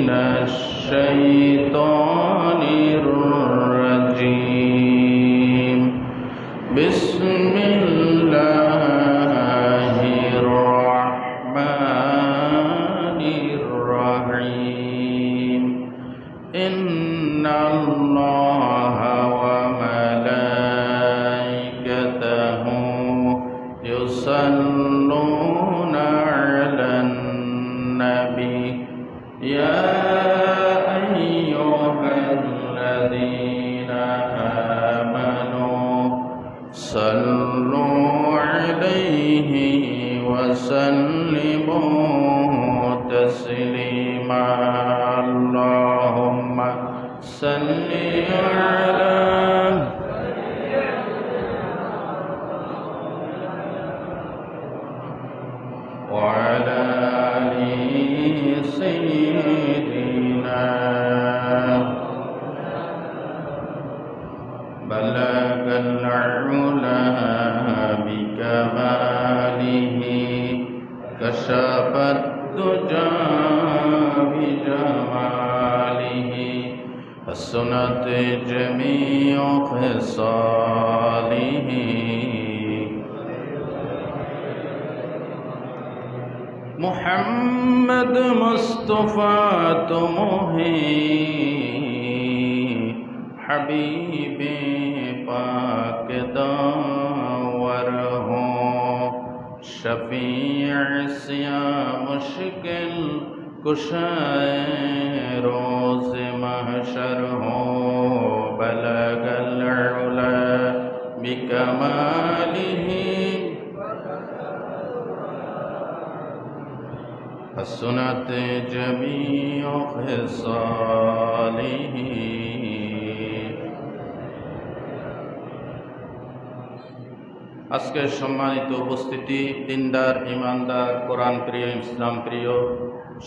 من الشيطان الرجيم بسم الله الرحمن الرحيم إن الله وملائكته يصلون على النبي يا أيها الذين آمنوا صلوا عليه وسلموا تسليما اللهم صل على وعلى آل سيدنا بلغ العلا بكماله كشف الدجى بجماله حسنت جميع خصاله محمد مصطفى تمہیں حبیب پاک داور ہوں شفیع سیاہ مشکل کشائے روز محشر ہوں بلغ العلا بکمالہ حسنت جمیع خصاله আজকের সম্মানিত উপস্থিতি দিনদার ইমানদার কোরআন প্রিয় ইসলাম প্রিয়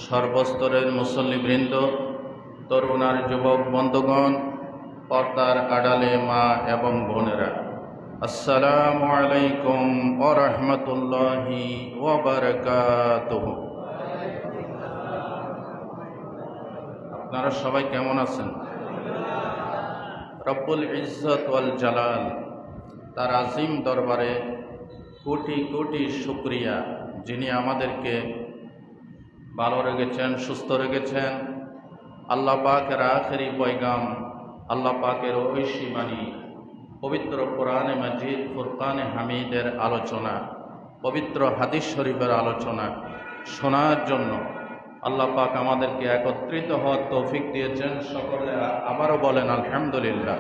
সর্বস্তরের মুসল্লিবৃন্দ তরুণ আর যুবক বন্ধুগণ পর্দার আড়ালে মা এবং বোনেরা আসসালামু আলাইকুম ওয়া রাহমাতুল্লাহি ওয়া বারাকাতুহু। আপনারা সবাই কেমন আছেন? রব্বুল ইজ্জত ওয়াল জালাল তার আজিম দরবারে কোটি কোটি শুকরিয়া, যিনি আমাদেরকে ভালো রেখেছেন, সুস্থ রেখেছেন। আল্লাহ পাকের আখেরি পয়গাম, আল্লাহ পাকের ঐশী বাণী, পবিত্র কোরআনে মাজিদ ফুরকানে হামিদের আলোচনা, পবিত্র হাদিস শরীফের আলোচনা শোনার জন্য আল্লাহ পাক আমাদেরকে একত্রিত হওয়ার তৌফিক দিয়েছেন। সকলে আবারও বলেন আলহামদুলিল্লাহ।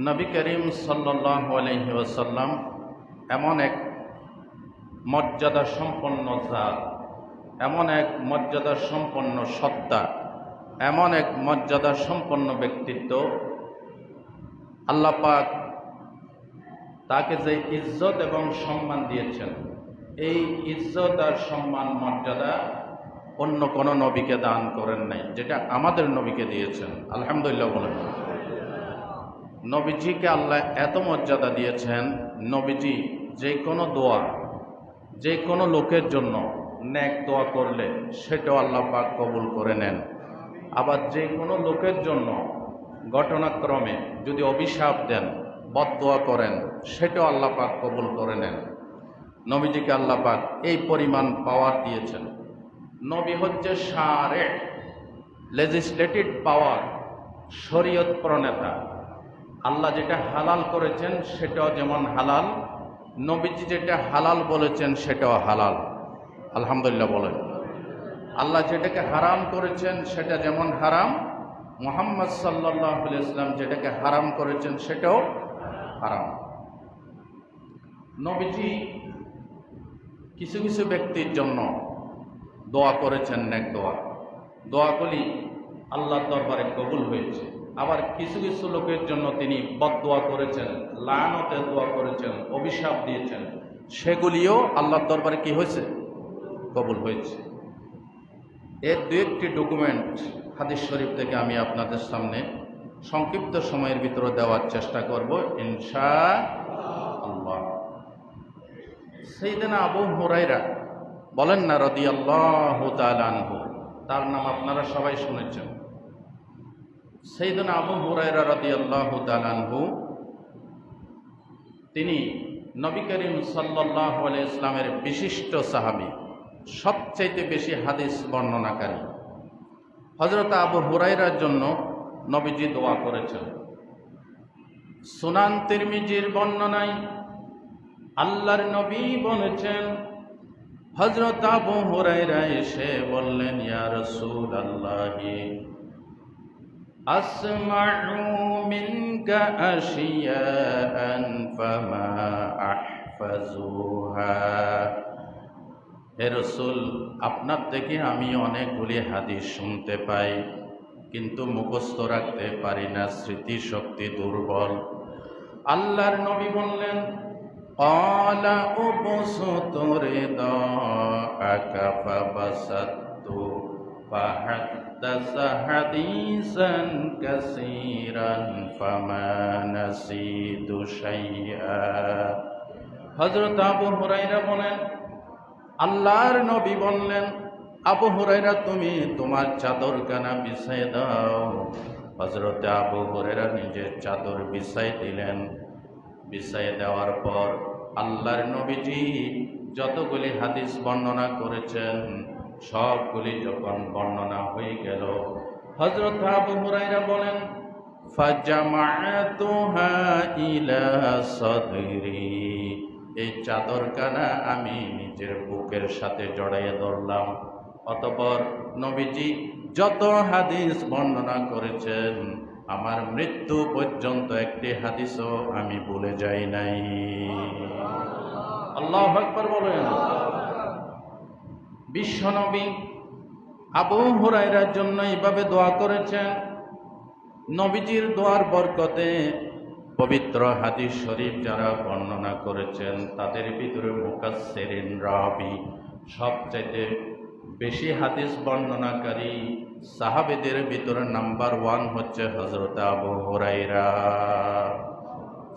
নবী করিম সাল্লাল্লাহু আলাইহি ওয়াসাল্লাম এমন এক মর্যাদা সম্পন্ন জাত, এমন এক মর্যাদা সম্পন্ন সত্তা, এমন এক মর্যাদা সম্পন্ন ব্যক্তিত্ব, আল্লাহ পাক তাকে যে ইজ্জত এবং সম্মান দিয়েছেন, এই ইজ্জত আর সম্মান মর্যাদা অন্য কোনো নবীকে দান করেন নাই, যেটা আমাদের নবীকে দিয়েছেন। আলহামদুলিল্লাহ বলেন। নবীজিকে আল্লাহ এত মর্যাদা দিয়েছেন, নবীজি যে কোনো দোয়া, যে কোনো লোকের জন্য নেক দোয়া করলে সেটাও আল্লাহ পাক কবুল করে নেন। আবার যে কোনো লোকের জন্য ঘটনাক্রমে যদি অভিশাপ দেন, বদদোয়া করেন, সেটাও আল্লাহ পাক কবুল করে নেন। নবীজিকে আল্লাহ পাক এই পরিমাণ পাওয়ার দিয়েছেন। নবী হচ্ছে শারে, লেজিসলেটিভ পাওয়ার, শরীয়ত প্রণেতা। আল্লাহ যেটা হালাল করেছেন সেটাও যেমন হালাল, নবীজি যেটা হালাল বলেছেন সেটাও হালাল। আলহামদুলিল্লাহ বলেন। আল্লাহ যেটাকে হারাম করেছেন সেটা যেমন হারাম, মুহাম্মদ সাল্লাল্লাহু আলাইহি ওয়াসাল্লাম যেটাকে হারাম করেছেন সেটাও হারাম। নবীজি কিছু কিছু ব্যক্তির জন্য দোয়া করেছেন, নেক দোয়া, দোয়াগুলি আল্লাহর দরবারে কবুল হয়েছে। আবার কিছু কিছু লোকের জন্য তিনি বদদোয়া করেছেন, লানতের দোয়া করেছেন, অভিশাপ দিয়েছেন, সেগুলিও আল্লাহর দরবারে কি হয়েছে? কবুল হয়েছে। এর দু একটি ডকুমেন্ট হাদিস শরীফ থেকে আমি আপনাদের সামনে সংক্ষিপ্ত সময়ের ভিতরে দেওয়ার চেষ্টা করব ইনশাআল্লাহ। সাইয়েদনা আবু হুরায়রা বলেন না রাদিয়াল্লাহু তাআলা আনহু, তার নাম আপনারা সবাই শুনেছেন। সাইয়েদনা আবু হুরায়রা রাদিয়াল্লাহু তাআলা আনহু, তিনি নবী করিম সাল্লাল্লাহু আলাইহি ইসলামের বিশিষ্ট সাহাবী, সবচাইতে বেশি হাদিস বর্ণনাকারী। হযরত আবু হুরায়রার জন্য নবীজি দোয়া করেছেন। সুনান তিরমিজির বর্ণনায় আল্লাহর নবী বলেছেন, হযরত আবু হুরায়রা এসে বললেন, ইয়া রাসূলুল্লাহি আসমা'ু মিনকা আশিয়া'আন ফামা আহফাজুহা। হে রাসূল, আপনার থেকে আমি অনেকগুলি হাদিস শুনতে পাই, কিন্তু মুখস্থ রাখতে পারি না, স্মৃতিশক্তি দুর্বল। আল্লাহর নবী বললেন, ক্বালা উবসুতু রিদাআকা ফাবাসাতু ফাহাদ্দাসা হাদিসান কাসীরান ফামা নাসিতু শাইআ। হযরত আবু হুরায়রা বলেন, আল্লাহর নবী বললেন, আবু হুরায়রা তুমি তোমার চাদরখানা বিছায় দাও। হযরত আবু হুরায়রা নিজের চাদর বিছায় দিলেন। বিছায় দেওয়ার পর আল্লাহর নবীজি যতগুলি হাদিস বর্ণনা করেছেন সবগুলি যখন বর্ণনা হয়ে গেল, হযরত আবু হুরায়রা বলেন, ফাজামা'তুহা ইলা সাদরি। এই চাদরখানা আমি নিজের বুকের সাথে জড়াইয়ে ধরলাম। অতঃপর নবীজি যত হাদিস বর্ণনা করেছেন আমার মৃত্যু পর্যন্ত একটি হাদিসও আমি ভুলে যাই নাই। আল্লাহু আকবার বলেন। বিশ্বনবী আবু হুরায়রার জন্য এইভাবে দোয়া করেছেন। নবীজির দোয়ার বরকতে পবিত্র হাদিস শরীফ যারা বর্ণনা করেছেন তাদের ভিতরে মুফাসসিরিন রাবি, সবচাইতে বেশি হাদিস বর্ণনাকারী সাহাবীদের ভিতরে নাম্বার 1 হচ্ছে হযরত আবু হুরায়রা।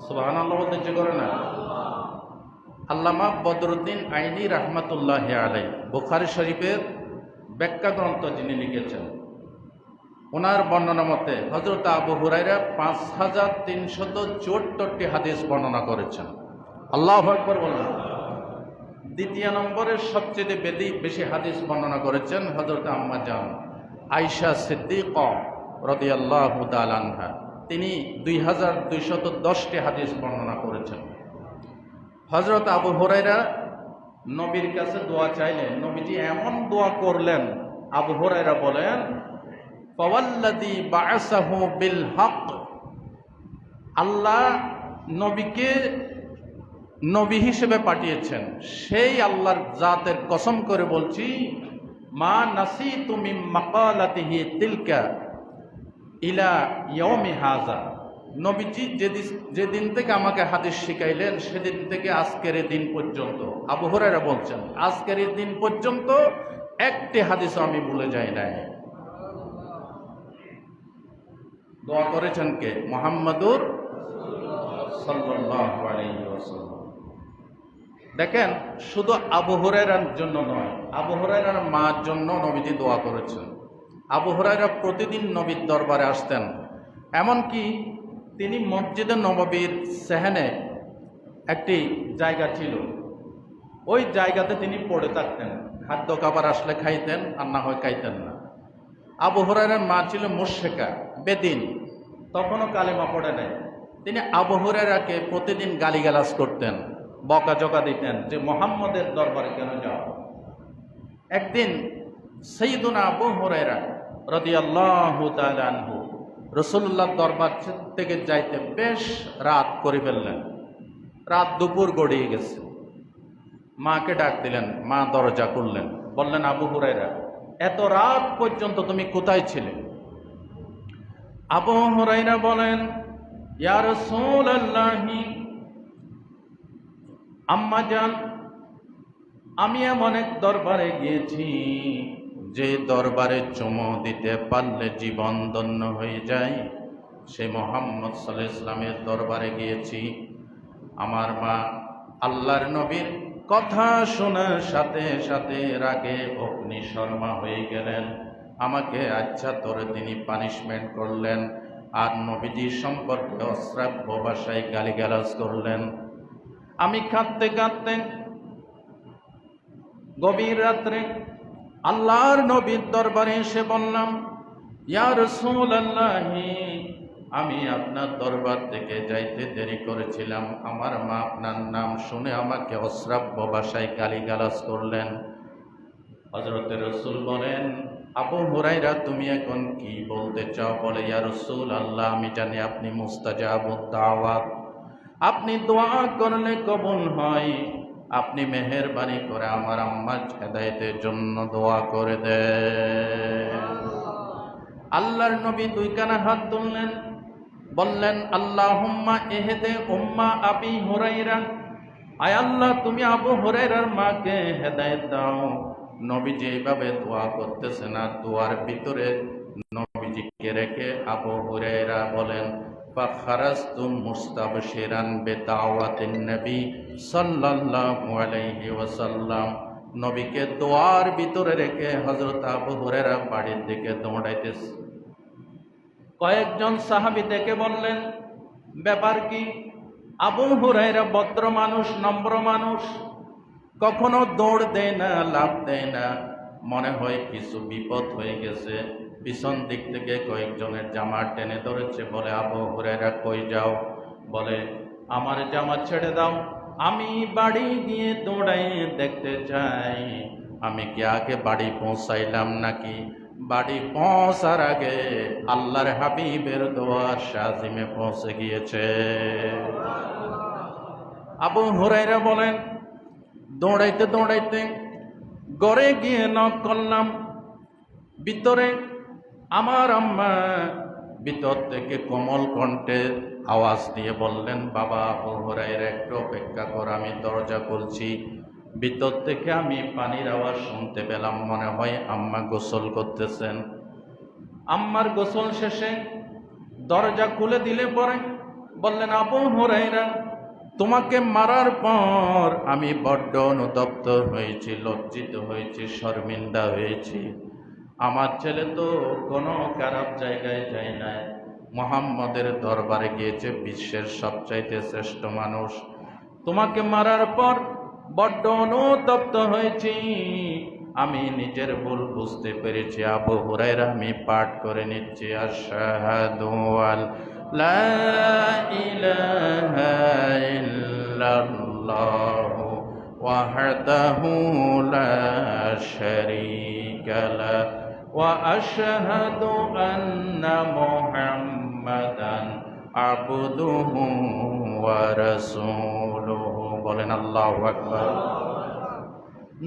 সুবহানাল্লাহ বলতে ইচ্ছে করে না? আল্লামা বদরুদ্দিন আইনি রাহমাতুল্লাহি আলাইহি বুখারী শরীফের ব্যাখ্যা গ্রন্থ যিনি লিখেছেন, ওনার বর্ণনা মতে হযরত আবু হুরায়রা 5374টি হাদিস বর্ণনা করেছেন। আল্লাহু আকবার বলেন। দ্বিতীয় নম্বরের সবচেয়ে বেশি হাদিস বর্ণনা করেছেন হযরত আম্মা জান আয়েশা সিদ্দিকা রাদিয়াল্লাহু তাআলা আনহা, তিনি 2210টি হাদিস বর্ণনা করেছেন। হযরত আবু হুরায়রা নবীর কাছে দোয়া চাইলেন, নবীজি এমন দোয়া করলেন, আবু হুরায়রা বলেন, ফাওয়াল্লাযী বা'আসাহু বিল হক। আল্লাহ নবীকে নবী হিসেবে পাঠিয়েছেন, সেই আল্লাহর জাতের কসম করে বলছি, মা নাসিতু মিন মাকালাতিহি তিলকা ইলা ইয়াউমি হাযা। নবীজি যেদিন থেকে আমাকে হাদিস শিখাইলেন সেদিন থেকে আজকের দিন পর্যন্ত, আবু হুরায়রা বলছেন, আজকের দিন পর্যন্ত একটি হাদিসও আমি ভুলে যাই নাই। দোয়া করেছেন কে? মুহাম্মাদুর সাল্লাল্লাহু আলাইহি ওয়াসাল্লাম। দেখেন, শুধু আবু হুরায়রার জন্য নয়, আবু হুরায়রার মার জন্য নবীজি দোয়া করেছেন। আবু হুরায়রা প্রতিদিন নবীর দরবারে আসতেন, এমনকি তিনি মসজিদে নববীর সেহেনে একটি জায়গা ছিল, ওই জায়গাতে তিনি পড়ে থাকতেন। খাদ্য খাবার আসলে খাইতেন, আর না হয় খাইতেন না। আবু হুরায়রার মা ছিল মুশরিকা, বেদিন, তখনও কালেমা পড়ে নাই। তিনি আবু হুরায়রাকে প্রতিদিন গালিগালাজ করতেন, বকাঝকা দিতেন যে মুহাম্মদের দরবারে কেন যাও। একদিন সাইয়েদুনা আবু হুরায়রা রাদিয়াল্লাহু তাআলা আনহু রাসূলুল্লাহর দরবার থেকে যাইতে বেশ রাত করে ফেললেন। রাত দুপুর গড়িয়ে গেছে। মাকে ডাক দিলেন, মা দরজা খুললেন, বললেন, আবু হুরায়রা, এত রাত পর্যন্ত তুমি কোথায় ছিলে? আবু হুরায়রা বলেন, ইয়া রাসূলুল্লাহি, আম্মা জান, আমি এমন এক দরবারে গিয়েছি যে দরবারে চুমু দিতে পারলে জীবন ধন্য হয়ে যায়। সে মুহাম্মদ সাল্লাল্লাহু আলাইহি ওয়াসাল্লামের দরবারে গিয়েছি। আমার মা আল্লাহর নবীর কথা শোনার সাথে সাথে রাগে অগ্নিশর্মা হয়ে গেলেন। আমাকে আচ্ছা ধরে তিনি পানিশমেন্ট করলেন, আর নবীজি সম্পর্কে অশ্রাব্য ভাষায় গালিগালাজ করলেন। আমি কাঁদতে কাঁদতে গভীর রাত্রে আল্লাহর নবীর দরবারে এসে বললাম, ইয়া রাসূলুল্লাহ, আমি আপনার দরবার থেকে যাইতে দেরি করেছিলাম, আমার মা আপনার নাম শুনে আমাকে অশ্রাব্য ভাষায় গালিগালাজ করলেন। হযরত রাসূল বলেন, আবু হুরায়রা, তুমি এখন কি বলতে চাও? বলে, ইয়া রাসূলুল্লাহ, আমি জানি আপনি মুস্তাজাবুদ দাওয়াত, আপনি দোয়া করলে কবুল হয়। আপনি মেহেরবানি করে আমার আম্মার হেদায়েতের জন্য দোয়া করে দেন। আল্লাহর নবী দুইখানা হাত তুললেন, বললেন, আল্লাহুম্মা ইহদি উম্মা আবি হুরায়রা, আয় আল্লাহ, তুমি আবু হুরায়রার মাকে হেদায়েত দাও। নবীজি এইভাবে দোয়া করতেছেন, আর দোয়ার ভিতরে নবীজিকে রেখে আবু হুরায়রা বলেন, ফাখারাজতু মুস্তাবশিরান বিদাওয়াতিন নবী সাল্লাল্লাহু আলাইহি ওয়াসাল্লাম। নবীকে দোয়ার ভিতরে রেখে হযরত আবু হুরায়রা বাড়ির দিকে দৌড়াইতেছে। কয়েকজন সাহাবী দেখে বললেন, ব্যাপার কি? আবু হুরায়রা ভদ্র মানুষ, নম্র মানুষ, কখনো দৌড় দেয় না, লাভ দেয় না, মনে হয় কিছু বিপদ হয়ে গেছে। পিছন দিক থেকে কয়েকজনের জামা টেনে ধরেছে, বলে, আবু হুরায়রা কই যাও? বলে, আমার জামা ছেড়ে দাও, আমি বাড়ি গিয়ে দৌড়াই দেখতে চাই আমি কি আগে বাড়ি পৌঁছাইলাম নাকি। বাড়ি পৌঁছার আগে আল্লাহর হাবিবের দোয়ার শাজিমে পৌঁছে গিয়েছে। আবু হুরায়রা বলেন, দৌড়াইতে দৌড়াইতে ঘরে গিয়ে নক করলাম। ভিতরে আমার আম্মা ভিতর থেকে কোমল কণ্ঠে আওয়াজ দিয়ে বললেন, বাবা আবু হুরায়রা, একটু অপেক্ষা কর, আমি দরজা খুলছি। ভিতর থেকে আমি পানির আওয়াজ শুনতে পেলাম, মনে হয় আম্মা গোসল করতেছেন। আম্মার গোসল শেষে দরজা খুলে দিলে পরে বললেন, আবু হুরায়রা, তোমাকে মারার পর আমি বড্ড অনুতপ্ত হয়েছি, লজ্জিত হয়েছি, শর্মিন্দা হয়েছি। আমার ছেলে তো কোনো খারাপ জায়গায় যায় নাই, মুহাম্মদের দরবারে গিয়েছে, বিশ্বের সবচাইতে শ্রেষ্ঠ মানুষ। তোমাকে মারার পর বড্ড অনুতপ্ত হয়েছি, আমি নিজের ভুল বুঝতে পেরেছি। আবু হুরায়রা, আমি পাঠ করে নিচ্ছি, আশহাদু আল্লা ইলাহা ইল্লাল্লাহু ওয়াহদাহু লা শারীকা লাহু ওয়া আশহাদু আন্না মুহাম্মাদান আবদুহু ওয়া রাসূলুহু। বলেন আল্লাহু আকবার।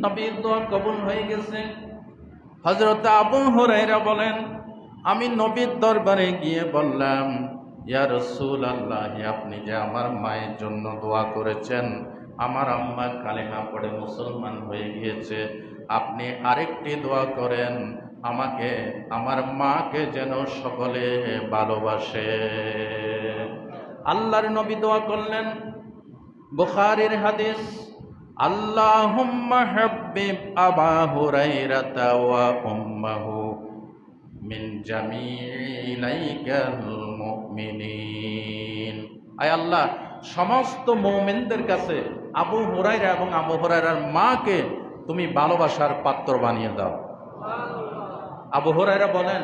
নবীর দোয়া কবুল হয়ে গেছে। হযরত আবু হুরায়রা বলেন, আমি নবীর দরবারে গিয়ে বললাম, ইয়া রাসূলুল্লাহ, আপনি যে আমার মায়ের জন্য দোয়া করেছেন, আমার আম্মা কালেমা পড়ে মুসলমান হয়ে গিয়েছে, আপনি আরেকটি দোয়া করেন, আমাকে, আমার মাকে যেন সকলে ভালোবাসে। আল্লাহর নবী দোয়া করলেন, বুখারীর হাদিস, আল্লাহুম্মা হাব্বিব আবা হুরায়রাতা ওয়া উম্মাহু মিন জামিলাইকাল মুমিনিন। আয় আল্লাহ, সমস্ত মুমিনদের কাছে আবু হুরায়রা এবং আবু হুরায়রার মাকে তুমি ভালোবাসার পাত্র বানিয়ে দাও। আবু হুরায়রা বলেন,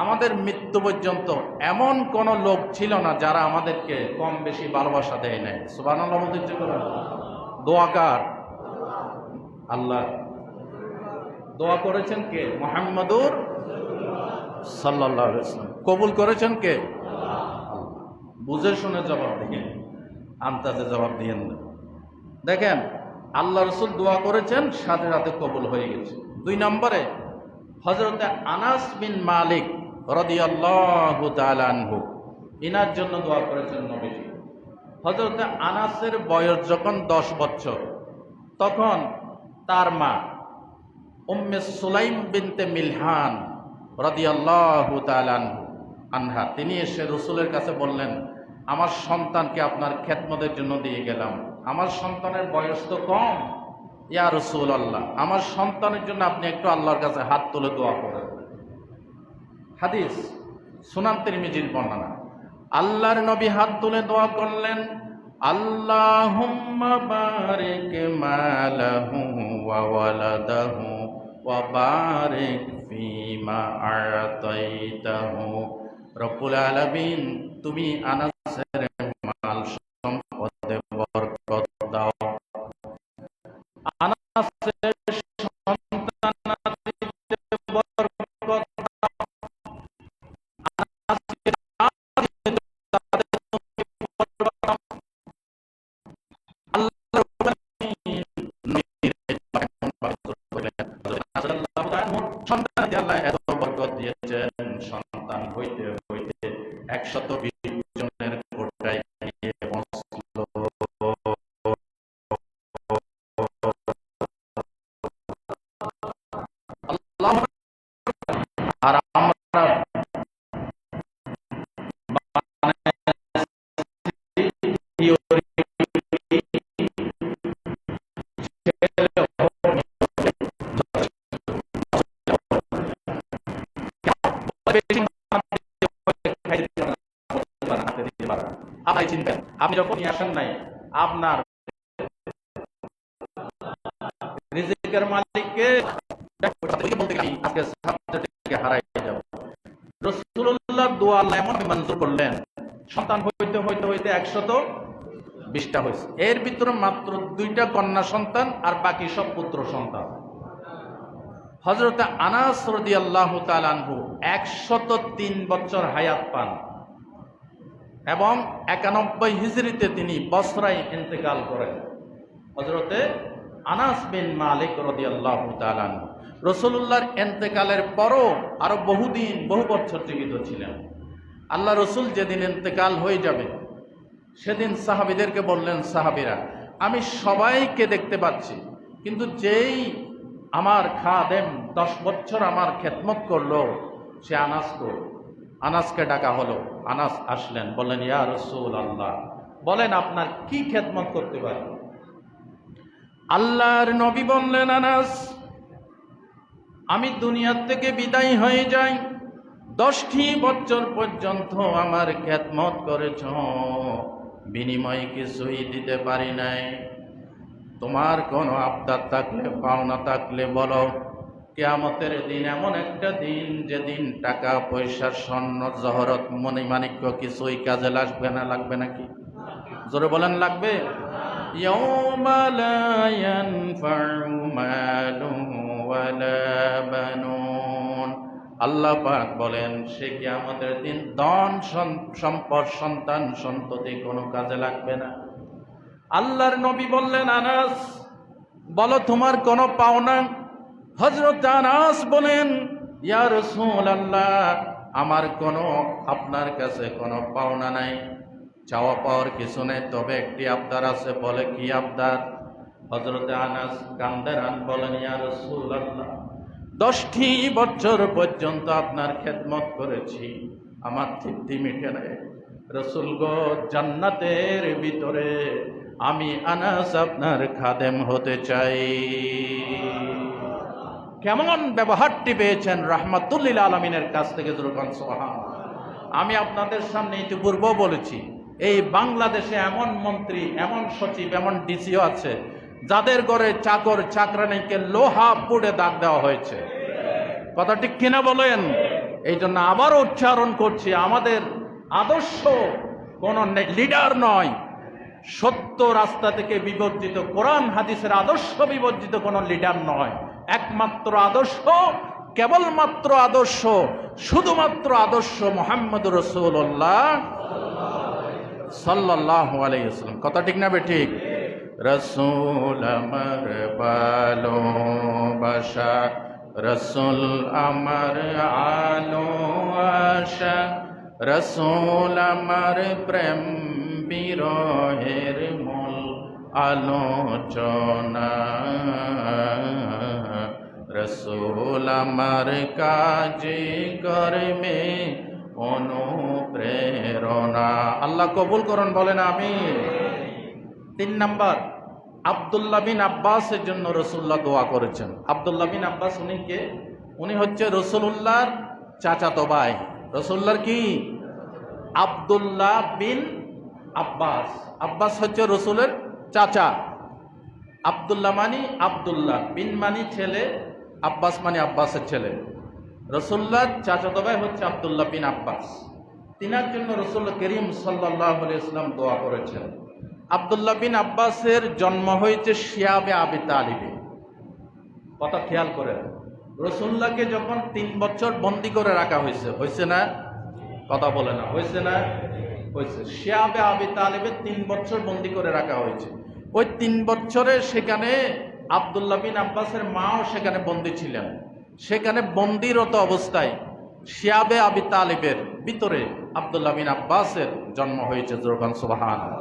আমাদের মৃত্যু পর্যন্ত এমন কোন লোক ছিল না যারা আমাদেরকে কম বেশি ভালোবাসা দেয় নাই। সুবহানাল্লাহ বলতে ইচ্ছে করে। দোয়াকার আল্লাহ। দোয়া করেছেন কে? মুহাম্মাদুর সাল্লাল্লাহু আলাইহি ওয়াসাল্লাম। কবুল করেছেন কে? আল্লাহ। বুঝে শুনে জবাব দিয়েন, আন্তাজে জবাব দিয়েন না। দেখেন, আল্লাহ রাসূল দোয়া করেছেন, সাথে সাথে কবুল হয়ে গেছে। 2 নম্বরে হযরতে আনাস বিন মালিক রাদিয়াল্লাহু তাআলা আনহু, ইনার জন্য দোয়া করেছেন নবীজি। হযরতে আনাসের বয়স যখন 10 বছর, তখন তার মা উম্মে সুলাইম বিনতে মিলহান রাদিয়াল্লাহু তাআলা আনহা, তিনি এসে রাসূলের কাছে বললেন, আমার সন্তানকে আপনার খেদমতের জন্য দিয়ে গেলাম, আমার সন্তানের বয়স তো কম, ইয়া রাসূলুল্লাহ, আমার সন্তানের জন্য আপনি একটু আল্লাহর কাছে হাত তুলে দোয়া করেন। হাদিস, সুনান তিরমিজির বর্ণনা। আল্লাহর নবী হাত তুলে দোয়া করলেন, আল্লাহুম্মা বারিক মালাহু ওয়া ওয়ালাদাহু ওয়া বারিক ফীমা আ'তাইতাহু। রব্বুল আলামিন, তুমি আনাসের মাল সম্পদে বরকত দাও, আনাসের সন্তানাদিতে বরকত দাও, আনাসকে তাদের সন্তান আল্লাহ এত বরকত দিয়েছেন, সন্তান হইতে হইতে 120 জনের কোটায় গিয়ে পৌঁছলো। আল্লাহ, আর আমরা আপনি চিন্তেন, আপনি যখন আসেন নাই, আপনার রিজিকের মালিককে বলতে আজকে হারাই যাব। রাসূলুল্লাহ দোয়া আল্লাহ এমন মঞ্জুর করলেন, সন্তান হইতে হইতে হইতে 120টা হয়েছে। এর ভিতরে মাত্র 2টা কন্যা সন্তান, আর বাকি সব পুত্র সন্তান। হযরত আনাস রাদিয়াল্লাহু তাআলা আনহু 103 বছর হায়াত পান এবং 91 হিজরিতে তিনি বসরায় ইন্তেকাল করেন। হযরতে আনাস বিন মালিক রাদিয়াল্লাহু তাআলা আনহু রাসূলুল্লাহর ইন্তেকালের পরও আরো বহুদিন বহু বছর জীবিত ছিলেন। আল্লাহ রসুল যেদিন ইন্তেকাল হয়ে যাবে সেদিন সাহাবীদেরকে বললেন, সাহাবীরা, আমি সবাইকে দেখতে পাচ্ছি, কিন্তু যেই আমার খাদেম 10 বছর আমার খেদমত করলো সে আনাসকে ডাকা হলো। আনাস আসলেন, বললেন, ইয়া রাসূলুল্লাহ, বলেন আপনার কি খেদমত করতে পারি? আল্লাহর নবী বললেন, আনাস, আমি দুনিয়া থেকে বিদায় হয়ে যাই, 10টি বছর পর্যন্ত আমার খেদমত করেছ, বিনিময়ে কিছুই দিতে পারি নাই। তোমার কোনো আবদার থাকলে, পাওনা থাকলে বলো। কিয়ামতের দিন এমন একটা দিন, যেদিন টাকা পয়সা স্বর্ণ জহরত মণিমাণিক্য কিছুই কাজে লাগবে নাকি? জোরে বলেন, লাগবে? ইয়াউমা লা ইয়ানফাউ মালুন ওয়ালা বানুন। আল্লাহ পাক বলেন, সে কিয়ামতের দিন ধন সম্পদ সন্তান সন্ততি কোনো কাজে লাগবে না। আল্লাহর নবী বললেন, আনাস, বলো তোমার কোনো পাওনা? হযরত আনাস বলেন, ইয়া রাসূলুল্লাহ, আমার কোনো আপনার কাছে কোনো পাওনা নাই, চাওয়া পাওয়ার কিছু নেই, তবে একটি আবদার আছে। বলে, কি আবদার? হযরত আনাস কান্দেন, বলেন, ইয়া রাসূলুল্লাহ, 10টি বছর পর্যন্ত আপনার খেদমত করেছি, আমার তৃপ্তি মিটে নাই। রাসূল গো, জান্নাতের ভিতরে আমি আনাস আপনার খাদেম হতে চাই। কেমন ব্যবহারটি পেয়েছেন রাহমাতুল লিল আলামিনের কাছ থেকে, সুবহানাল্লাহ। আমি আপনাদের সামনে ইতিপূর্বে বলেছি, এই বাংলাদেশে এমন মন্ত্রী, এমন সচিব, এমন ডিসিও আছে যাদের ঘরে চাকর চাকরানীকে লোহা পুড়ে দাগ দেওয়া হয়েছে। কথা ঠিক কিনা বলেন? এই জন্য আবারও উচ্চারণ করছি, আমাদের আদর্শ কোন লিডার নয়, সত্য রাস্তা থেকে বিবর্জিত, কোরআন হাদিসের আদর্শ বিবর্জিত কোন লিডার নয়। একমাত্র আদর্শ, কেবলমাত্র আদর্শ, শুধুমাত্র আদর্শ মুহাম্মদুর রাসূলুল্লাহ সাল্লাল্লাহু আলাইহি ওয়াসাল্লাম। কথা ঠিক না বেঠিক? রাসূল আমার ভালোবাসা, রাসূল আমার আলো আশা, রাসূল আমার প্রেম বিরহের মূল আলোচনা, রাসূল আমার কাজে কর্মে অনুপ্রেরণা। আল্লাহ কবুল করুন, বলেন আমিন। 3 নাম্বার, আব্দুল্লাহ বিন আব্বাসের জন্য রাসূলুল্লাহ দোয়া করেছেন। আব্দুল্লাহ বিন আব্বাস উনি কে? উনি হচ্ছে রাসূলুল্লাহর চাচাতো ভাই। রাসূলুল্লাহর কি? আব্দুল্লাহ বিন আব্বাস। আব্বাস হচ্ছে রসুলের চাচা। আব্দুল্লাহ মানি আব্দুল্লাহ, বিন মানি ছেলে, আব্বাস মানি আব্বাসের ছেলে। রসুল্লাহর চাচাতো ভাই হচ্ছে আব্দুল্লাহ বিন আব্বাস। তিনার জন্য রসুল করিম সাল্লাল্লাহু আলাইহি ওয়াসাল্লাম দোয়া করেছেন। আব্দুল্লাহ বিন আব্বাসের জন্ম হয়েছে শিয়াবে আবি তালিবে। কথা খেয়াল করেন, রসুল্লাহকে যখন 3 বছর বন্দি করে রাখা হয়েছে, হয়েছে না? কথা বলে না, হয়েছে না? হয়েছে। শিয়াবে আবি তালিবে 3 বছর বন্দি করে রাখা হয়েছে। ওই 3 বছরে সেখানে আব্দুল্লাহ বিন আব্বাসের মাও সেখানে বন্দী ছিলেন। সেখানে বন্দিরত অবস্থায় শিয়াবে আবি তালিবের ভিতরে আব্দুল্লাহ বিন আব্বাসের জন্ম হয়েছে। জোরকান সুবহানাল্লাহ।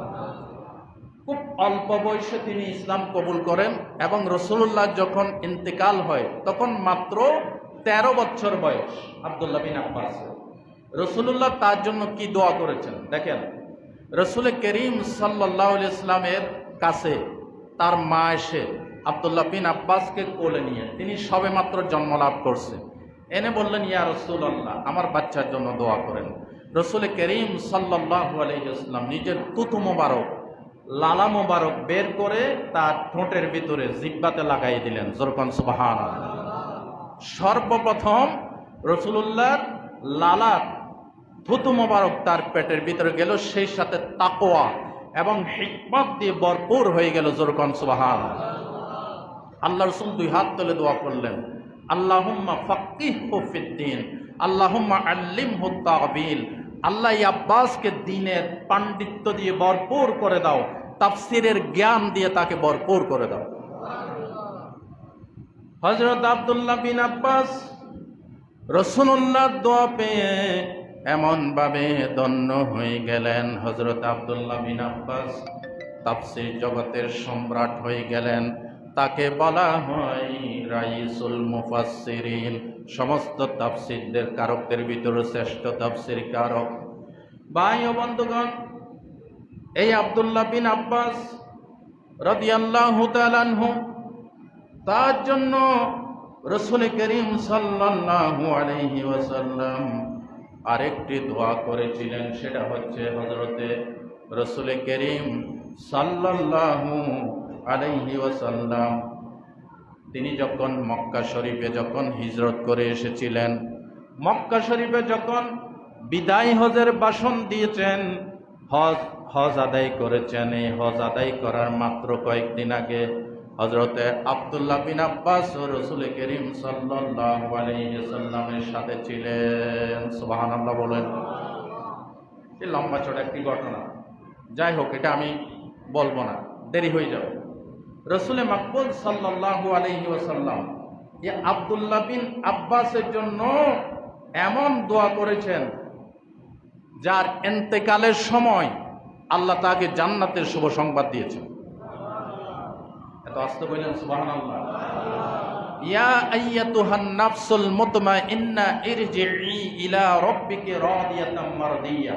খুব অল্প বয়সে তিনি ইসলাম কবুল করেন এবং রসুল্লাহ যখন ইন্তেকাল হয় তখন মাত্র 13 বছর বয়স আব্দুল্লাহ বিন আব্বাস। রসুল্লাহ তার জন্য কি দোয়া করেছেন দেখেন। রসুল করিম সাল্লাল্লাহু আলাইহি ওয়াসাল্লামের কাছে তার মা এসে আব্দুল্লাহ বিন আব্বাসকে কোলে নিয়ে, তিনি সবে মাত্র জন্ম লাভ করছে, এনে বললেন, ইয়া রাসূলুল্লাহ, আমার বাচ্চার জন্য দোয়া করেন। রসুল করিম সাল্লাল্লাহু আলাইহি ওয়াসাল্লাম নিজের তুতু মোবারক, লালা মোবারক বের করে তার ঠোঁটের ভিতরে জিহ্বাতে লাগাই দিলেন। জোরকান সুবহানাল্লাহ। সর্বপ্রথম রসুলুল্লাহর লালা থুতু মোবারক তার পেটের ভিতরে গেল, সেই সাথে তাকওয়া এবং হিকমত দিয়ে ভরপুর হয়ে গেল। জোরকান সুবহানাল্লাহ। আল্লাহ রসুল 2 হাত তুলে দোয়া করলেন, আল্লাহুম্মা ফাক্কিহহু ফিদ্দীন, আল্লাহুম্মা আল্লিমহু তা'বিল। আল্লাহ আব্বাসকে দ্বীনের পাণ্ডিত্য দিয়ে ভরপুর করে দাও, তাফসীরের জ্ঞান দিয়ে তাকে ভরপুর করে দাও। হযরত আব্দুল্লাহ বিন আব্বাস রাসূলুল্লাহর দোয়া পেয়ে এমন ভাবে ধন্য হয়ে গেলেন। হযরত আব্দুল্লাহ বিন আব্বাস তাফসীর জগতের সম্রাট হয়ে গেলেন। তাকে বলা হয় রাইসুল মুফাসসিরিন, সমস্ত তাফসীরদের কারকদের ভিতরে শ্রেষ্ঠ তাফসীর কারক। ভাই ও বন্ধুগণ, এই আব্দুল্লাহ বিন আব্বাস রাদিয়াল্লাহু তাআলা আনহু, তার জন্য রাসূল করিম সাল্লাল্লাহু আলাইহি ওয়াসাল্লাম আরেকটি দোয়া করেছিলেন। সেটা হচ্ছে হযরতে রাসূল করিম সাল্লাল্লাহু আলাইহি ওয়াসাল্লাম তিনি যখন মক্কা শরীফে যখন হিজরত করে এসেছিলেন, মক্কা শরীফে যখন বিদায় হজের ভাষণ দিয়েছেন, হজ আদায় করেছেন। এই হজ আদায় করার মাত্র কয়েকদিন আগে হযরতে আব্দুল্লাহ বিন আব্বাস ও রাসূল করিম সাল্লাল্লাহু আলাইহি ওয়াসাল্লামের সাথে ছিলেন। সুবহানাল্লাহ বলেন। এই লম্বা চড়া একটি ঘটনা, যাই হোক, এটা আমি বলবো না, দেরি হয়ে যাবে। রাসূল মাকবুল সাল্লাল্লাহু আলাইহি ওয়াসাল্লাম এই আব্দুল্লাহ বিন আব্বাসের জন্য এমন দোয়া করেছেন, যার ইন্তেকালের সময় আল্লাহ তাকে জান্নাতের শুভ সংবাদ দিয়েছেন। এত আস্তে বললেন সুবহানাল্লাহ। ইয়া আইয়াতুহান নাফসুল মুতমাইন্না ইরজিই ইলা রাব্বিকি রাদিয়াতাম মারদিয়া।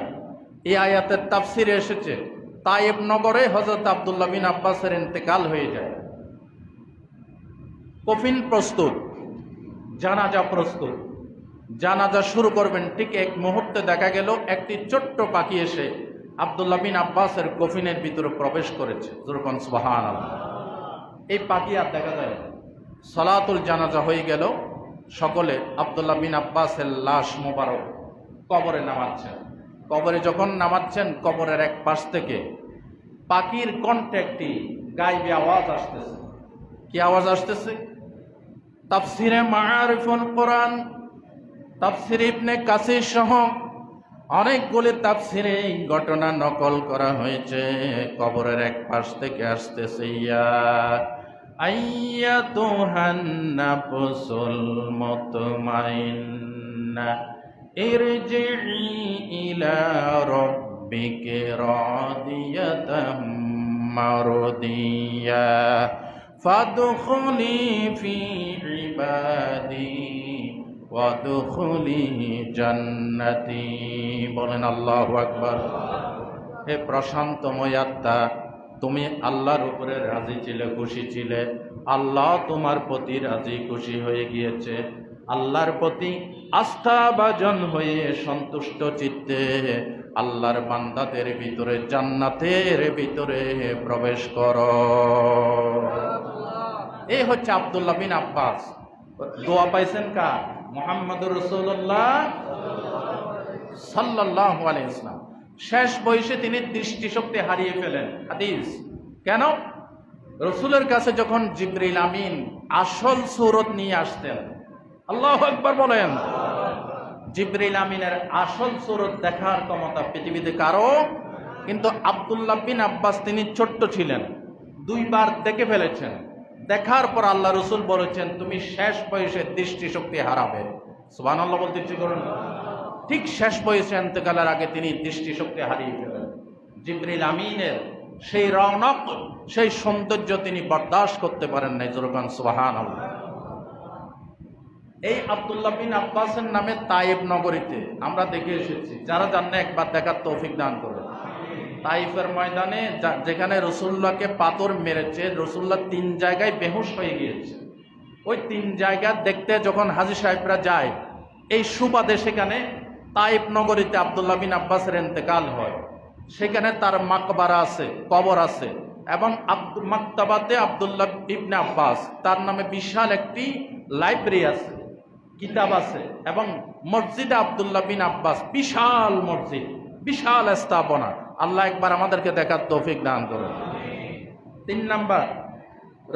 এই আয়াতের তাফসীরে এসেছে তায়েব নগরে হযরত আব্দুল্লাহ বিন আব্বাসের ইন্তেকাল হয়ে যায়। কফিন প্রস্তুত, জানাজা প্রস্তুত, জানাজা শুরু করবেন, ঠিক এক মুহূর্তে দেখা গেল একটি ছোট্ট পাখি এসে আব্দুল্লাহ বিন আব্বাসের কফিনের ভিতরে প্রবেশ করেছে। জোরকান সুবহানাল্লাহ। এই পাখি আর দেখা যায় না। সালাতুল জানাজা হয়ে গেল, সকলে আব্দুল্লাহ বিন আব্বাসের লাশ মোবারক কবরে নামাচ্ছেন। কবরে যখন নামাচ্ছেন, কবরের এক পাশ থেকে পাখির কণ্ঠে একটি গাইবী আওয়াজ আসতেছে। কি আওয়াজ আসতেছে? তাফসিরে মাআরিফুল কোরআন, তাফসির ইবনে কাসির সহ অনেকগুলি তাফসিরে এই ঘটনা নকল করা হয়েছে। কবরের এক পাশ থেকে আসতেছে, ইয়া আইয়াতুহান নাফসুল মুতমাইন্না ইরজিই ইলা রাব্বিকি রাদিয়াতাম মারদিয়া ফাদখুলি ফি ইবাদি ওয়াদখুলি জান্নাতি। বলেন আল্লাহু আকবার। হে প্রশান্তময় আত্মা, তুমি আল্লাহর উপরে রাজি ছিলে, খুশি ছিলে, আল্লাহ তোমার প্রতি রাজি খুশি হয়ে গিয়েছে। আল্লাহর প্রতি আস্থাভাজন হয়ে সন্তুষ্ট চিত্তে আল্লাহর বান্দাদের ভিতরে জান্নাতের ভিতরে প্রবেশ করো। এই হচ্ছে আব্দুল্লাহ বিন আব্বাস। দোয়া পাইছেন কার? মুহাম্মদুর রাসূলুল্লাহ সাল্লাল্লাহু আলাইহি ওয়াসাল্লাম। শেষ বয়সে তিনি দৃষ্টিশক্তি হারিয়ে ফেলেন। হাদিস কেন? রসুলের কাছে যখন জিবরিল আমিন আসল সূরত নিয়ে আসতেন, আল্লাহু আকবার বলেন, জিবরিল আমিনের আসল সূরত দেখার ক্ষমতা পৃথিবীতে কারো, কিন্তু আব্দুল্লাহ বিন আব্বাস তিনি ছোট্ট ছিলেন, দুইবার দেখে ফেলেছেন। দেখার পর আল্লাহ রসুল বলেছেন তুমি শেষ বয়সে দৃষ্টিশক্তি হারাবে। সুবহানাল্লাহ বলতে ইচ্ছে করুন। ঠিক শেষ বয়সে ইন্তেকালের আগে তিনি দৃষ্টিশক্তি হারিয়ে ফেলেন। জিবরিল আমিনের সেই রৌনক, সেই সৌন্দর্য তিনি বরদাস্ত করতে পারেন নাই। জোরকান সুবহানাল্লাহ। এই আব্দুল্লাহ বিন আব্বাসের নামে তাইফ নগরীতে আমরা দেখে এসেছি, যারা জানেন একবার দেখার তৌফিক দান করে। তাইফের ময়দানে যেখানে রসুল্লাহকে পাথর মেরেছে, রসুল্লাহ 3 জায়গায় বেহুশ হয়ে গিয়েছে। ওই 3 জায়গা দেখতে যখন হাজী সাহেবরা যায়, এই সুবাদে সেখানে তাইফ নগরীতে আব্দুল্লাহ বিন আব্বাসের ইন্তেকাল হয়। সেখানে তার মাকবারা আছে, কবর আছে, এবং মাকতাবাতে আব্দুল্লাহ ইবনে আব্বাস তার নামে বিশাল একটি লাইব্রেরি আছে, কিতাব আছে, এবং মসজিদে আব্দুল্লাহ বিন আব্বাস বিশাল মসজিদ, বিশাল স্থাপনা। আল্লাহ একবার আমাদেরকে দেখার তৌফিক দান করুন। 3 নাম্বার,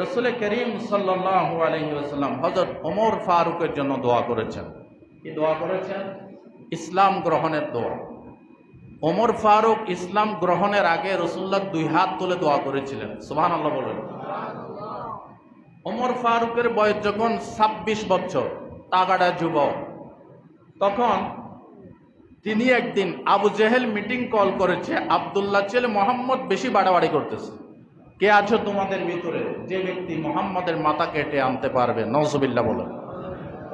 রসুল করিম সাল্লাল্লাহু আলাইহি ওয়াসাল্লাম হযরত ওমর ফারুকের জন্য দোয়া করেছেন। কি দোয়া করেছেন? ইসলাম গ্রহণের দোয়া। ওমর ফারুক ইসলাম গ্রহণের আগে রসুল্লাহ 2 হাত তুলে দোয়া করেছিলেন। সুবহানাল্লাহ বলেন। ওমর ফারুকের বয়স যখন 26 বছর, তাগাড়া যুবক, তখন তিনি একদিন আবু জেহেল মিটিং কল করেছে, আব্দুল্লাহ ছেলে মোহাম্মদ বেশি বাড়াবাড়ি করতেছে, কে আছো তোমাদের ভিতরে যে ব্যক্তি মোহাম্মদের মাথা কেটে আনতে পারবে? নওজুবিল্লাহ বলেন।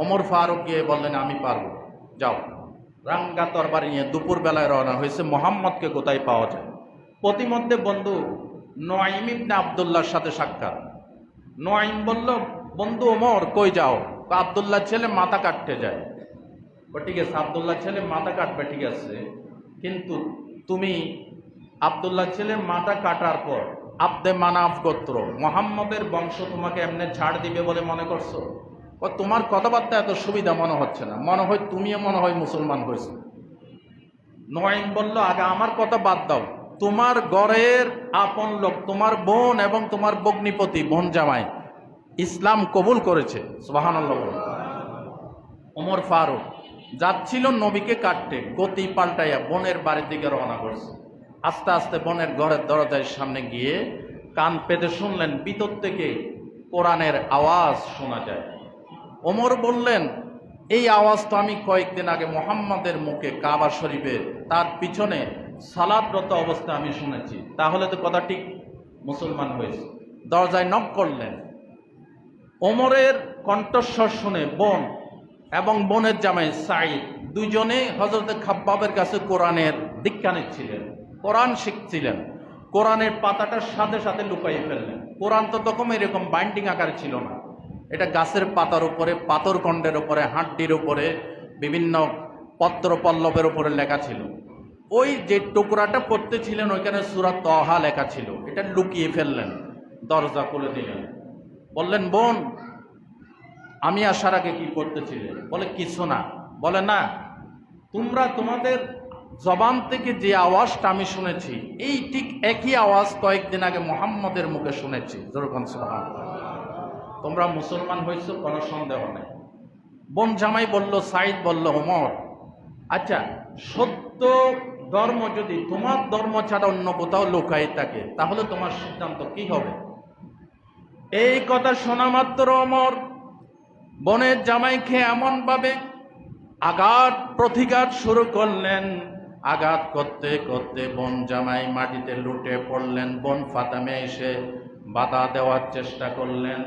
ওমর ফারুক গিয়ে বললেন আমি পারবো। যাও। রাঙ্গা তরবারি নিয়ে দুপুর বেলায় রওনা হয়েছে, মোহাম্মদকে কোথায় পাওয়া যায়। প্রতিমধ্যে বন্ধু নুআইম ইবনে আব্দুল্লাহর সাথে সাক্ষাৎ। নুআইম বলল, বন্ধু ওমর কই যাও? আব্দুল্লাহ ছেলে মাথা কাটতে যায়। ঠিক আছে, আব্দুল্লাহ ছেলে মাথা কাটবে, ঠিক আছে, কিন্তু তুমি আব্দুল্লাহ ছেলে মাথা কাটার পর আব্দে মানাফ গোত্র মোহাম্মদের বংশ তোমাকে এমনি ছাড় দিবে বলে মনে করছো? তোমার কথাবার্তা এত সুবিধা মনে হচ্ছে না, মনে হয় তুমিও মনে হয় মুসলমান হয়েছে। নুআইম বলল, আগে আমার কথা বাদ দাও, তোমার ঘরের আপন লোক, তোমার বোন এবং তোমার ভগ্নিপতি বোন জামাই ইসলাম কবুল করেছে। সুবহানাল্লাহ। ওমর ফারুক যাচ্ছিল নবীকে কাটতে, গতি পাল্টাইয়া বোনের বাড়ির দিকে রওনা করছে। আস্তে আস্তে বোনের ঘরের দরজার সামনে গিয়ে কান পেতে শুনলেন ভিতর থেকে কোরআনের আওয়াজ শোনা যায়। ওমর বললেন, এই আওয়াজ তো আমি কয়েকদিন আগে মোহাম্মদের মুখে কাবা শরীফে তার পিছনে সালাতরত অবস্থায় আমি শুনেছি, তাহলে তো কথা ঠিক, মুসলমান হয়েছে। দরজায় নক করলেন। ওমরের কণ্ঠস্বর শুনে বোন এবং বোনের জামাই সাঈদ দুইজনে হযরত খাব্বাবের কাছে কোরআনের দীক্ষা নিচ্ছিলেন, কোরআন শিখছিলেন। কোরআনের পাতাটার সাথে সাথে লুকাই ফেললেন। কোরআন তো তখন এরকম বাইন্ডিং আকারে ছিল না, এটা গাছের পাতার উপরে, পাথরখণ্ডের উপরে, হাড্ডির উপরে, বিভিন্ন পত্র পল্লবের উপরে লেখা ছিল। ওই যে টুকরাটা পড়তেছিলেন ওইখানে সূরা তহা লেখা ছিল, এটা লুকিয়ে ফেললেন। দরজা খুলে দিলেন, বললেন, বোন আমি আসার আগে কি করতেছিলে? বলে কিছু না। বলে না, তোমরা তোমাদের জবান থেকে যে আওয়াজটা আমি শুনেছি, এই ঠিক একই আওয়াজ কয়েকদিন আগে মোহাম্মদের মুখে শুনেছি। যেরকম সুবহানাল্লাহ। তোমরা মুসলমান হয়েছো, কোনো সন্দেহ নেই। বোন জামাই বলল, সাঈদ বলল, ওমর আচ্ছা সত্য ধর্ম যদি তোমার ধর্ম ছাড়া অন্য কোথাও লুকাই থাকে, তাহলে তোমার সিদ্ধান্ত কি হবে? এই কথা শোনা মাত্র ওমর বোনের জামাইকে এমনভাবে আঘাত প্রতিঘাত শুরু করলেন। আঘাত করতে করতে বোন জামাই মাটিতে লুটে পড়লেন। বোন ফাতেমা এসে বাধা দেওয়ার চেষ্টা করলেন।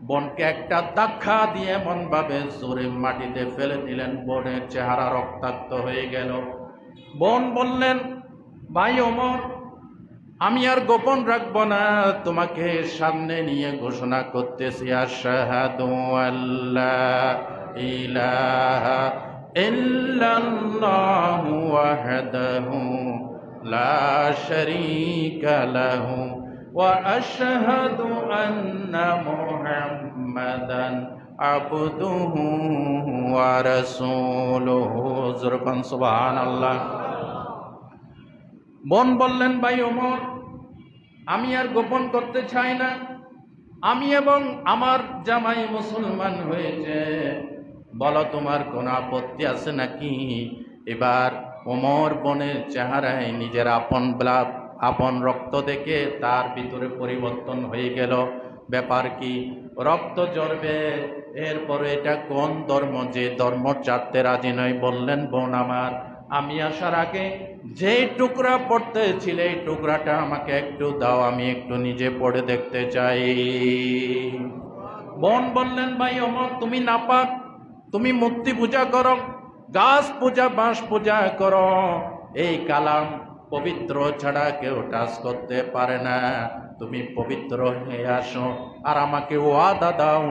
বোনকে একটা ধাক্কা দিয়ে এমনভাবে জোরে মাটিতে ফেলে দিলেন, বোনের চেহারা রক্তাক্ত হয়ে গেল। বোন বললেন, ভাই ওমর আমি আর গোপন রাখবো না, তোমাকে সামনে নিয়ে ঘোষণা করতেছি, আশহাদু আল্লা ইলাহা ইল্লাল্লাহু ওয়াহদাহু লা শারীকা লাহু ওয়া আশহাদু আন্না মুহাম্মাদান আবদুহু ওয়া রাসূলুহু। সুবহানাল্লাহ। বোন বললেন, ভাই ওমর, আমি আর গোপন করতে চাই না, আমি এবং আমার জামাই মুসলমান হয়েছে, বলো তোমার কোনো আপত্তি আছে নাকি? এবার ওমর বোনের চেহারায় নিজের আপন রক্ত দেখে তার ভিতরে পরিবর্তন হয়ে গেল। ব্যাপার কি? রক্ত ঝরবে, এরপরে এটা কোন ধর্ম, যে ধর্ম ছাড়তে রাজি নয়। বললেন, বোন আমার, আমি আসার আগে যে টুকরা পড়তেছিল এই টুকরাটা আমাকে একটু দাও, আমি একটু নিজে পড়ে দেখতে চাই। বোন বললেন, ভাই ওমর, তুমি নাপাক, তুমি মূর্তি পূজা করো, গাছ পূজা, বাঁশ পূজা করো, এই কালাম পবিত্র ছাড়া কেউ টাচ করতে পারে না, তুমি পবিত্র হয়ে আসো আর আমাকে ওয়াদা দাও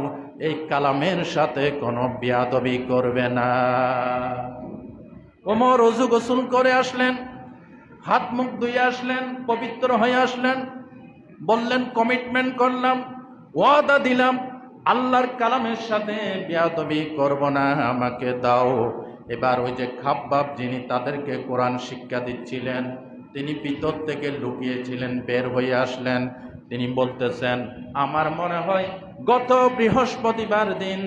এই কালামের সাথে কোনো বেয়াদবি করবে না। ওমর ওযু গোসল করে আসলেন, হাত মুখ ধুয়ে আসলেন, পবিত্র হয়ে আসলেন, বললেন, কমিটমেন্ট করলাম, ওয়াদা দিলাম, আল্লাহর কালামের সাথে বেয়াদবি করব না, আমাকে দাও। এবার ওই যে খাব্বাব, যিনি তাদেরকে কোরআন শিক্ষা দিচ্ছিলেন, তিনি ভিতর থেকে লুকিয়েছিলেন, বের হয়ে আসলেন। তিনি বলতেছেন, আমার মনে হয় গত বৃহস্পতিবার দিন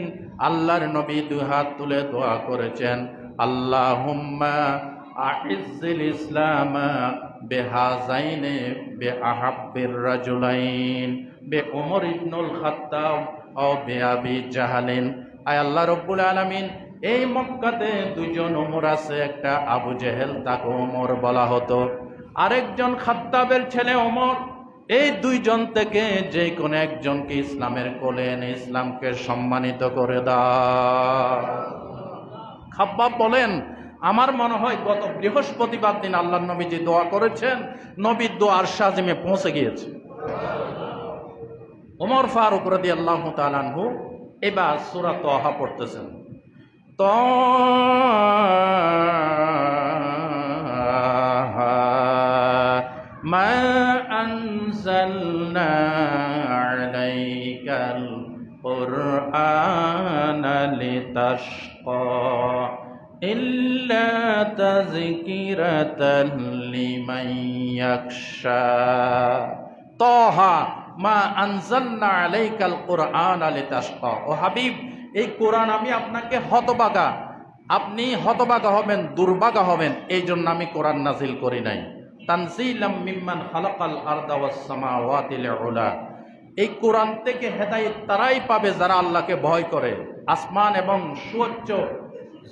আল্লাহর নবী দুই হাত তুলে দোয়া করেছেন, আল্লাহুম্মা আইজ্জিল ইসলাম বিহাযাইনি বিআহাব্বির রাজুলাইন বিউমর ইবনুল খাত্তাব ও বিআবি জাহালিন। আয় আল্লাহ রব্বুল আলামিন, এই মক্কাতে দুইজন ওমর আছে, একটা আবু জেহেল, তাকে ওমর বলা হতো, আরেকজন খাত্তাবের ছেলে ওমর। এই দুইজন থেকে যে কোনো একজনকে ইসলামের কোলে এনে ইসলামকে সম্মানিত করে দাও। খাব্বাব বলেন, আমার মনে হয় গত বৃহস্পতিবার দিন আল্লাহর নবী যে দোয়া করেছেন, নবীর দোয়া আরশ আজিমে পৌঁছে গিয়েছে। ওমর ফারুক রাদিয়াল্লাহু তাআলা আনহু এবার সূরা তাহা পড়তেছেন। মা আনজালনা আলাইকাল কুরআনা লিতাশকা ইল্লা তাযকিরাতান লিমান ইয়াখশা। তাহা মা আনজালনা আলাইকাল কুরআনা লিতাশকা। ও হাবিব, এই কোরআন আমি আপনাকে হতভাগা, আপনি হতভাগা হবেন, দুর্ভাগা হবেন, এই জন্য আমি কোরআন নাজিল করি নাই। তানজিলাম মিম্মান খালাকাল আরদা ওয়াস সামাওয়াতিল উলা। এই কোরআন থেকে হেদায়েত তারাই পাবে যারা আল্লাহকে ভয় করে। আসমান এবং সুউচ্চ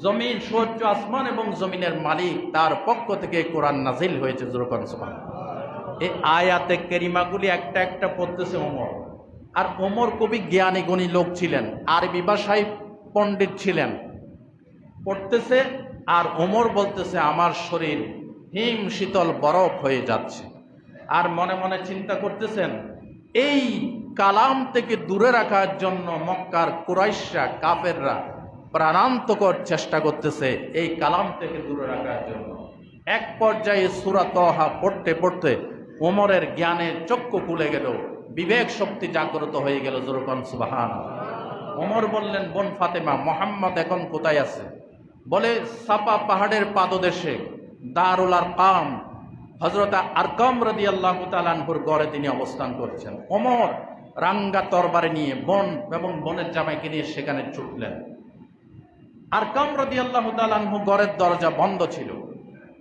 জমিন, সুউচ্চ আসমান এবং জমিনের মালিক, তার পক্ষ থেকে কোরআন নাজিল হয়েছে। জোরকান সুবহানাল্লাহ। এই আয়াতে কারিমাগুলি একটা একটা পড়তেছে ওমর। আর ওমর কবি জ্ঞানী গুণী লোক ছিলেন, আরবি ভাষায় পণ্ডিত ছিলেন, পড়তেছে আর ওমর বলতেছে, আমার শরীর হিম শীতল বরফ হয়ে যাচ্ছে। আর মনে মনে চিন্তা করতেছেন, এই কালাম থেকে দূরে রাখার জন্য মক্কার কুরাইশরা, কাফেররা প্রাণান্তকর চেষ্টা করতেছে এই কালাম থেকে দূরে রাখার জন্য। এক পর্যায়ে সূরা তাহা পড়তে পড়তে ওমরের জ্ঞানের চক্ষু খুলে গেল, বিবেক শক্তি জাগ্রত হয়ে গেল। জোরকান সুবহানাল্লাহ। ওমর বললেন, বোন ফাতেমা, মোহাম্মদ এখন কোথায় আছে? বলে, সাফা পাহাড়ের পাদদেশে দারুল আরকাম, হযরত আরকাম রাদিয়াল্লাহু তাআলা আনহুর ঘরে তিনি অবস্থান করছেন। ওমর রাঙ্গা তরবারি নিয়ে বোন এবং বোনের জামাইকে নিয়ে সেখানে ছুটলেন। আরকাম রাদিয়াল্লাহু তাআলা আনহু ঘরের দরজা বন্ধ ছিল।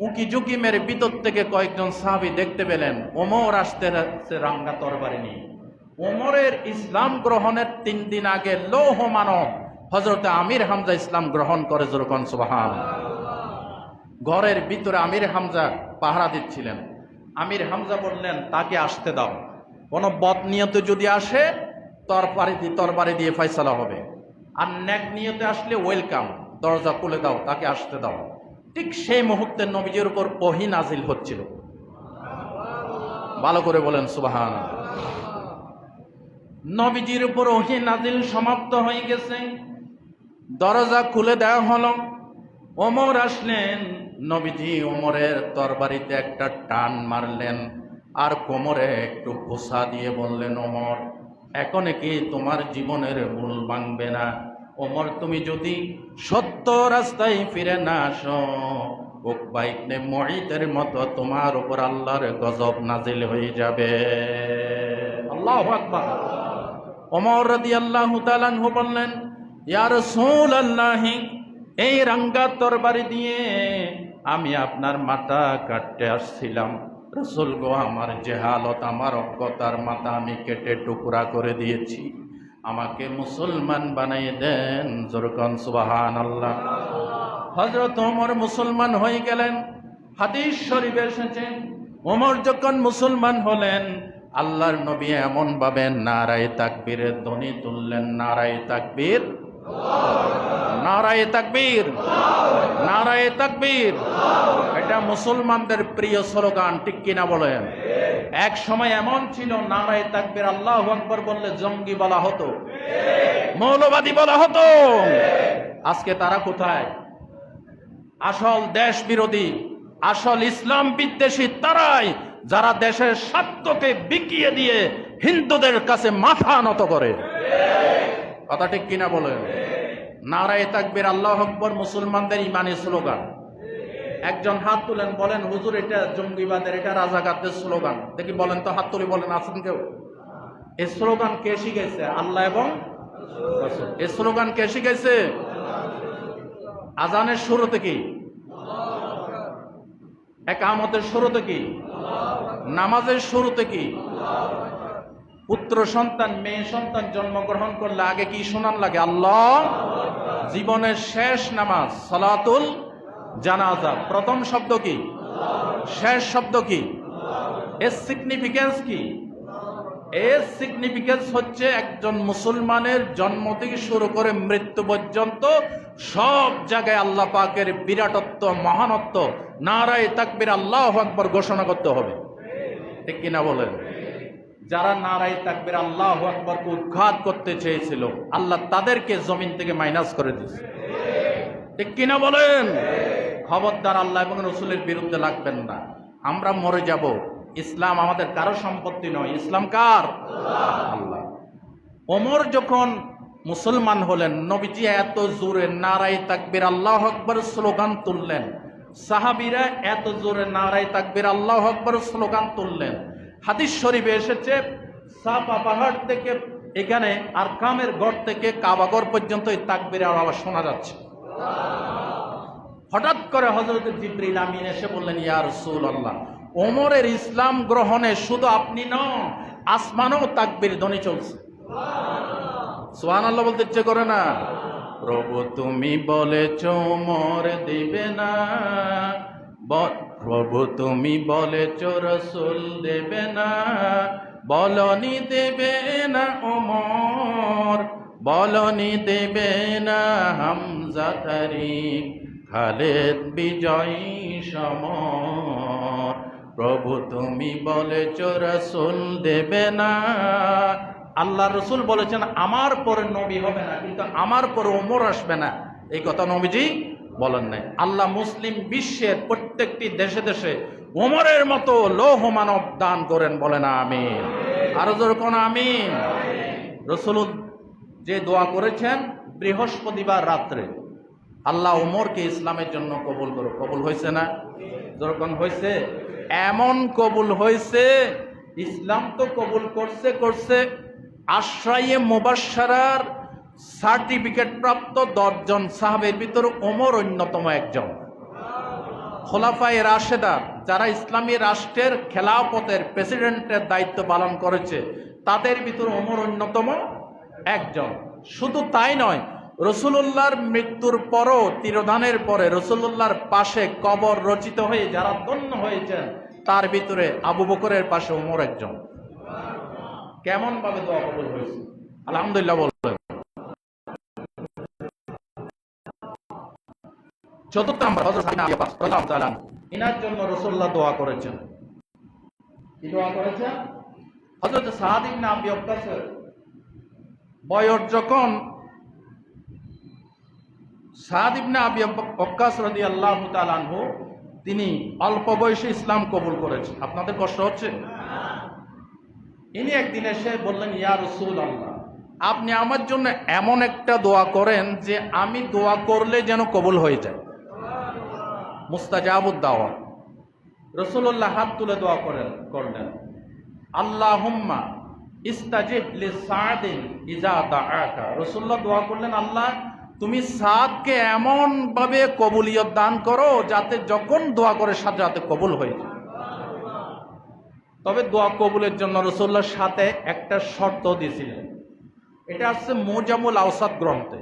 উঁকি ঝুঁকি মেরে ভিতর থেকে কয়েকজন সাহাবী দেখতে পেলেন ওমর আসতে রাঙ্গা তরবারি নিয়ে। ওমরের ইসলাম গ্রহণের 3 দিন আগে লৌহ মানব হযরত আমির হামজা ইসলাম গ্রহণ করে। জোরকান সুবহানাল্লাহ। ঘরের ভিতরে আমির হামজা পাহারা দিচ্ছিলেন। আমির হামজা বললেন, তাকে আসতে দাও, কোনো বদনিয়তে যদি আসে তরবারি দিয়ে ফয়সালা হবে, আর নেক নিয়তে আসলে ওয়েলকাম, দরজা খুলে দাও, তাকে আসতে দাও। ঠিক সেই মুহূর্তে নবীজির উপর ওহী নাজিল হচ্ছিল। ভালো করে বলেন সুবহানাল্লাহ। নবীজির উপর ওহী নাজিল সমাপ্ত হয়ে গেছে, দরজা খুলে দেওয়া হলো। ওমর আসলেন, নবীজি ওমরের তরবারিতে একটা টান মারলেন আর কোমরে একটু ঘোষা দিয়ে বললেন, ওমর এখন কি তোমার জীবনের মূল ভাঙবে না? ওমর তুমি যদি সত্য রাস্তায় ফিরে না আসো, উকবা ইবনে মুঈতের মতো তোমার উপর আল্লাহর গজব নাজিল হয়ে যাবে। আল্লাহু আকবার। ওমর রাদিয়াল্লাহু তাআলা আনহু বললেন, ইয়া রাসূলুল্লাহ, এই রাঙ্গা তরবারি দিয়ে আমি আপনার মাথা কাটতে আসছিলাম। রাসূল গো, আমার জেহালত, আমার অজ্ঞতার মাথা আমি কেটে টুকরা করে দিয়েছি, আমাকে মুসলমান বানিয়ে দেন। জোরকান সুবহানাল্লাহ। হযরত ওমর মুসলমান হয়ে গেলেন। হাদিস শরীফে এসেছে, ওমর যখন মুসলমান হলেন, আল্লাহর নবী এমন ভাবে নারায়ে তাকবীরের ধ্বনি তুললেন, নারায়ে তাকবীর, নারায়ে তাকবীর, নারায়ে তাকবীর। এটা মুসলমানদের প্রিয় স্লোগান, ঠিক কিনা বলেন? এক সময় এমন ছিল, নারায়ে তাকবীর আল্লাহু আকবার বললে জঙ্গি বলা হতো, মৌলবাদী বলা হতো। আজকে তারা কোথায়? আসল দেশ বিরোধী, আসল ইসলাম বিদ্বেষী তারাই, যারা দেশের স্বার্থকে বিকিয়ে দিয়ে হিন্দুদের কাছে মাথা নত করে। কথা ঠিক কিনা বলেন? নারায়ে তাকবীর আল্লাহু আকবার মুসলমানদের ইমানি স্লোগান। একজন হাত তুলেন, বলেন হুজুর এটা জঙ্গিবাদের, এটা রাজাকারদের স্লোগান। দেখি বলেন তো, হাত তুলে বলেন, আছেন কেউ? এই স্লোগান কে শিখাইছে? আল্লাহ এবং রাসূল। এই স্লোগান কে শিখাইছে? আজানের শুরুতে কি, ইকামতের শুরুতে কি, নামাজের শুরুতে কি? পুত্র সন্তান, মেয়ে সন্তান জন্মগ্রহণ করলে আগে কি শোনান লাগে? আল্লাহ। জীবনের শেষ নামাজ সালাতুল জানাজা, প্রথম শব্দ কি, শেষ শব্দ কি? এর সিগনিফিকেন্স কি? এর সিগনিফিকেন্স হচ্ছে একজন মুসলমানের জন্ম থেকে শুরু করে মৃত্যু পর্যন্ত সব জায়গায় আল্লাহ পাকের বিরাটত্ব, মহানত্ব, নারায়ে তাকবীর আল্লাহু আকবার ঘোষণা করতে হবে। ঠিক কিনা বলেন? যারা নারায়ে তাকবীর আল্লাহু আকবারকে উৎখাত করতে চেয়েছিল, আল্লাহ তাদেরকে জমিন থেকে মাইনাস করে দিয়েছে। ঠিক কিনা বলেন? খবরদার আল্লাহ এবং রাসূলের বিরুদ্ধে লাগবেন না, আমরা মরে যাব। ইসলাম আমাদের কারো সম্পত্তি নয়, ইসলাম কার? আল্লাহ। ওমর যখন মুসলমান হলেন, নবীজি এত জোরে নারায়ে তাকবীর আল্লাহু আকবার স্লোগান তুললেন, সাহাবীরা এত জোরে নারায়ে তাকবীর আল্লাহু আকবার স্লোগান তুললেন। হাদিস শরীফে এসেছে, সাফা পাহাড় থেকে এখানে আরকামের গড় থেকে কাবাগর পর্যন্ত এই তাকবীরের আওয়াজ শোনা যাচ্ছে। হঠাৎ করে হযরত জিবরিল আমিন এসে বললেন, ইয়া রাসূলুল্লাহ, ওমরের ইসলাম গ্রহণে শুধু আপনি নন, আসমানেও তাকবীর ধ্বনি চলছে। সুবহানাল্লাহ বলতে ইচ্ছে করে না? প্রভু তুমি বলেছ ওমর দেবে না, প্রভু তুমি বলেছ রাসূল দেবে না, বলনি দেবে না ওমর, বলনি দেবে না হামজা, তারিক, খালেদ, বিজয়ী সমর। প্রভু তুমি বলেছ রাসূল দেবে না। আল্লাহ রসুল বলেছেন আমার পরে নবী হবে না, কিন্তু আমার পরে ওমর আসবে না, এই কথা নবীজি বলেন নাই। আল্লাহ মুসলিম বিশ্বের প্রত্যেকটি দেশে দেশে ওমরের মতো লৌহ মানব দান করেন, বলেন আমিন। আরো জোরে কোন আমিন। রসুল যে দোয়া করেছেন বৃহস্পতিবার রাত্রে, আল্লাহ ওমরকে ইসলামের জন্য কবুল করো, কবুল হয়েছে না? যখন হয়েছে, এমন কবুল হয়েছে, ইসলাম তো কবুল করছে করছে, আশরায়ে মুবাশশারার সার্টিফিকেট প্রাপ্ত 10 জন সাহাবের ভিতরে ওমর অন্যতম একজন। খোলাফায়ে রাশেদা, যারা ইসলামী রাষ্ট্রের খেলাফতের প্রেসিডেন্টের দায়িত্ব পালন করেছে, তাদের ভিতরে ওমর অন্যতম একজন। শুধু তাই নয়, রাসূলুল্লাহর মৃত্যুর পরও, তিরোধানের পরে রাসূলুল্লাহর পাশে কবর রচিত হয়ে যারা ধন্য হয়েছেন, তার ভিতরে আবু বকরের পাশে ওমর একজন। কেমন ভাবে দোয়া কবুল হয়েছে? আলহামদুলিল্লাহ বলবেন। চতুর্থ নাম্বার, হযরত সাইয়েদনা আবু বকর রাদিয়াল্লাহু তাআলা, ইনার জন্য রাসূলুল্লাহ দোয়া করেছেন। কি দোয়া করেছেন? হযরত সাদ ইবনে আবি ওয়াক্কাস বয়স যখন সাদ ইবনে আবি ওয়াক্কাস রাদিয়াল্লাহু তাআলা আনহু তিনি অল্প বয়সে ইসলাম কবুল করেছেন। আপনাদের কষ্ট হচ্ছে? ইনি একদিন এসে বললেন, ইয়া রাসূলুল্লাহ, আপনি আমার জন্য এমন একটা দোয়া করেন যে আমি দোয়া করলে যেন কবুল হয়ে যায়, মুস্তাজাবুদ দাওয়া। রাসূলুল্লাহ হাত তুলে দোয়া করলেন, আল্লাহুম্মা ইস্তাজিব লিসাদিন ইজা দাআকা। রাসূলুল্লাহ দোয়া করলেন, আল্লাহ তুমি সাদকে এমন ভাবে কবুলিয়ত দান করো যাতে যখন দোয়া করে সাথে সাথে কবুল হয়ে যায়। তবে দোয়া কবুলের জন্য রাসূলুল্লাহর সাথে একটা শর্ত দিয়েছিলেন। এটা আছে মুজামুল আওসাত গ্রন্থে।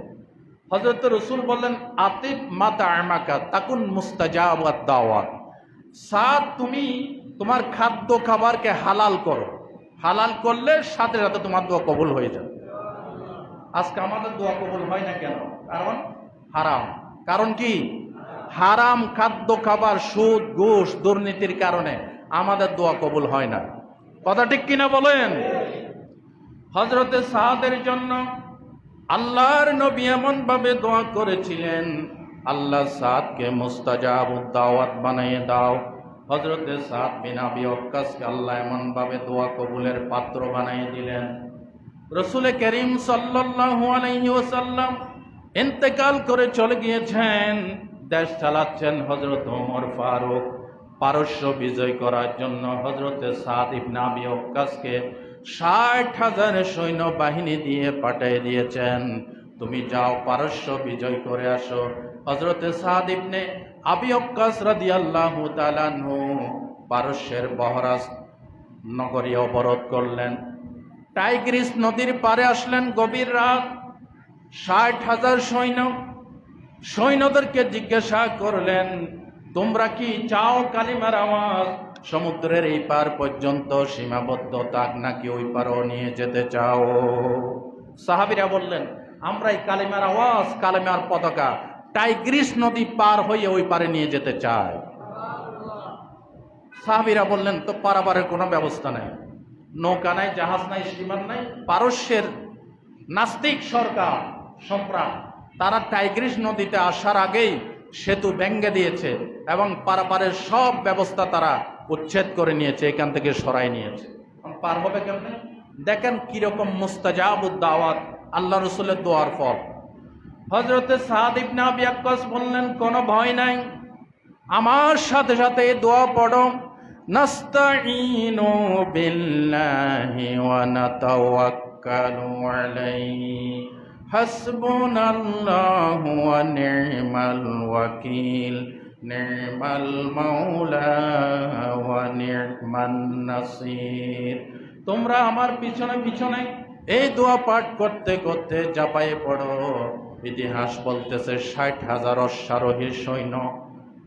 হযরত রাসূল বললেন, আতিব মাতা'আমাকা তাকুন মুস্তাজাবাদ দাওয়াত। সাদ তুমি তোমার খাদ্য খাবারকে হালাল করো, হালাল করলে সাথে সাথে তোমার দোয়া কবুল হয়ে যাবে। আজকে আমাদের দোয়া কবুল হয় না কেন? কারণ হারাম। কারণ কি? হারাম খাদ্য খাবার, সুদ ঘুষ দুর্নীতির কারণে আমাদের দোয়া কবুল হয় না। কথা ঠিক কিনা বলেন? হযরতে সাদের জন্য আল্লাহর নবী এমন ভাবে দোয়া করেছিলেন, আল্লাহ সাদকে মুস্তাজাবুদ দাওয়াত বানিয়ে দাও। হযরতে সাদ বিন আবি ওয়াক্কাসকে আল্লাহ এমন ভাবে দোয়া কবুলের পাত্র বানিয়ে দিলেন। রাসূল করিম সাল্লাল্লাহু আলাইহি ওয়াসাল্লাম ইন্তেকাল করে চলে গিয়েছেন। দেশ চালাচ্ছেন হযরত ওমর ফারুক। পারস্য বিজয় করার জন্য হযরতে সাদ ইবনে আবি ওয়াক্কাসকে ৬০,০০০ সৈন্যবাহিনী দিয়ে পাঠিয়ে দিয়েছেন, তুমি যাও পারস্য বিজয় করে আসো। হযরতে সাদ ইবনে আবি ওয়াক্কাস রাদিয়াল্লাহু তাআলা আনহু পারস্যের বহরাজ নগরী অবরোধ করলেন। টাইগ্রিস নদীর পারে আসলেন গভীর রাত। ৬০,০০০ সৈন্যদেরকে জিজ্ঞাসা করলেন, তোমরা কি চাও কালিমার আওয়াজ সমুদ্রের এই পার পর্যন্ত সীমাবদ্ধ থাক, নাকি ওই পারও নিয়ে যেতে চাও? সাহাবীরা বললেন, আমরা এই কালিমার আওয়াজ, কালিমার পতাকা টাইগ্রিস নদী পার হয়ে ওই পারে নিয়ে যেতে চাই। সাহাবীরা বললেন, তো পারাপারের কোনো ব্যবস্থা নাই, নৌকা নাই, জাহাজ নাই, স্টিমার নাই। পারস্যের নাস্তিক সরকার সম্রাট তারা টাইগ্রিস নদীতে আসার আগেই সেতু ভেঙে দিয়েছে এবং পারাপারের সব ব্যবস্থা তারা উচ্ছেদ করে নিয়েছে, এখান থেকে সরাই নিয়েছে। পার হবে কেমনে? দেখেন কিরকম মুস্তাজাবুদ দাওয়াত, আল্লাহ রাসূলের দোয়ার ফল। হযরতে সাদ ইবনে আবি ওয়াক্কাস বললেন, কোনো ভয় নাই, আমার সাথে সাথে দোয়া পড়ো, নাস্তাঈনু বিল্লাহি ওয়া নাতাওয়াক্কালু আলাইহি হাসবুনাল্লাহু ওয়া নি'মাল ওয়াকিল নি'মাল মাওলা ওয়া নি'মান নাসির। তোমরা আমার পিছনে পিছনে এই দোয়া পাঠ করতে করতে ঝাঁপায়ে পড়ো। ইতিহাস বলতেছে ৬০,০০০ অশ্বারোহী সৈন্য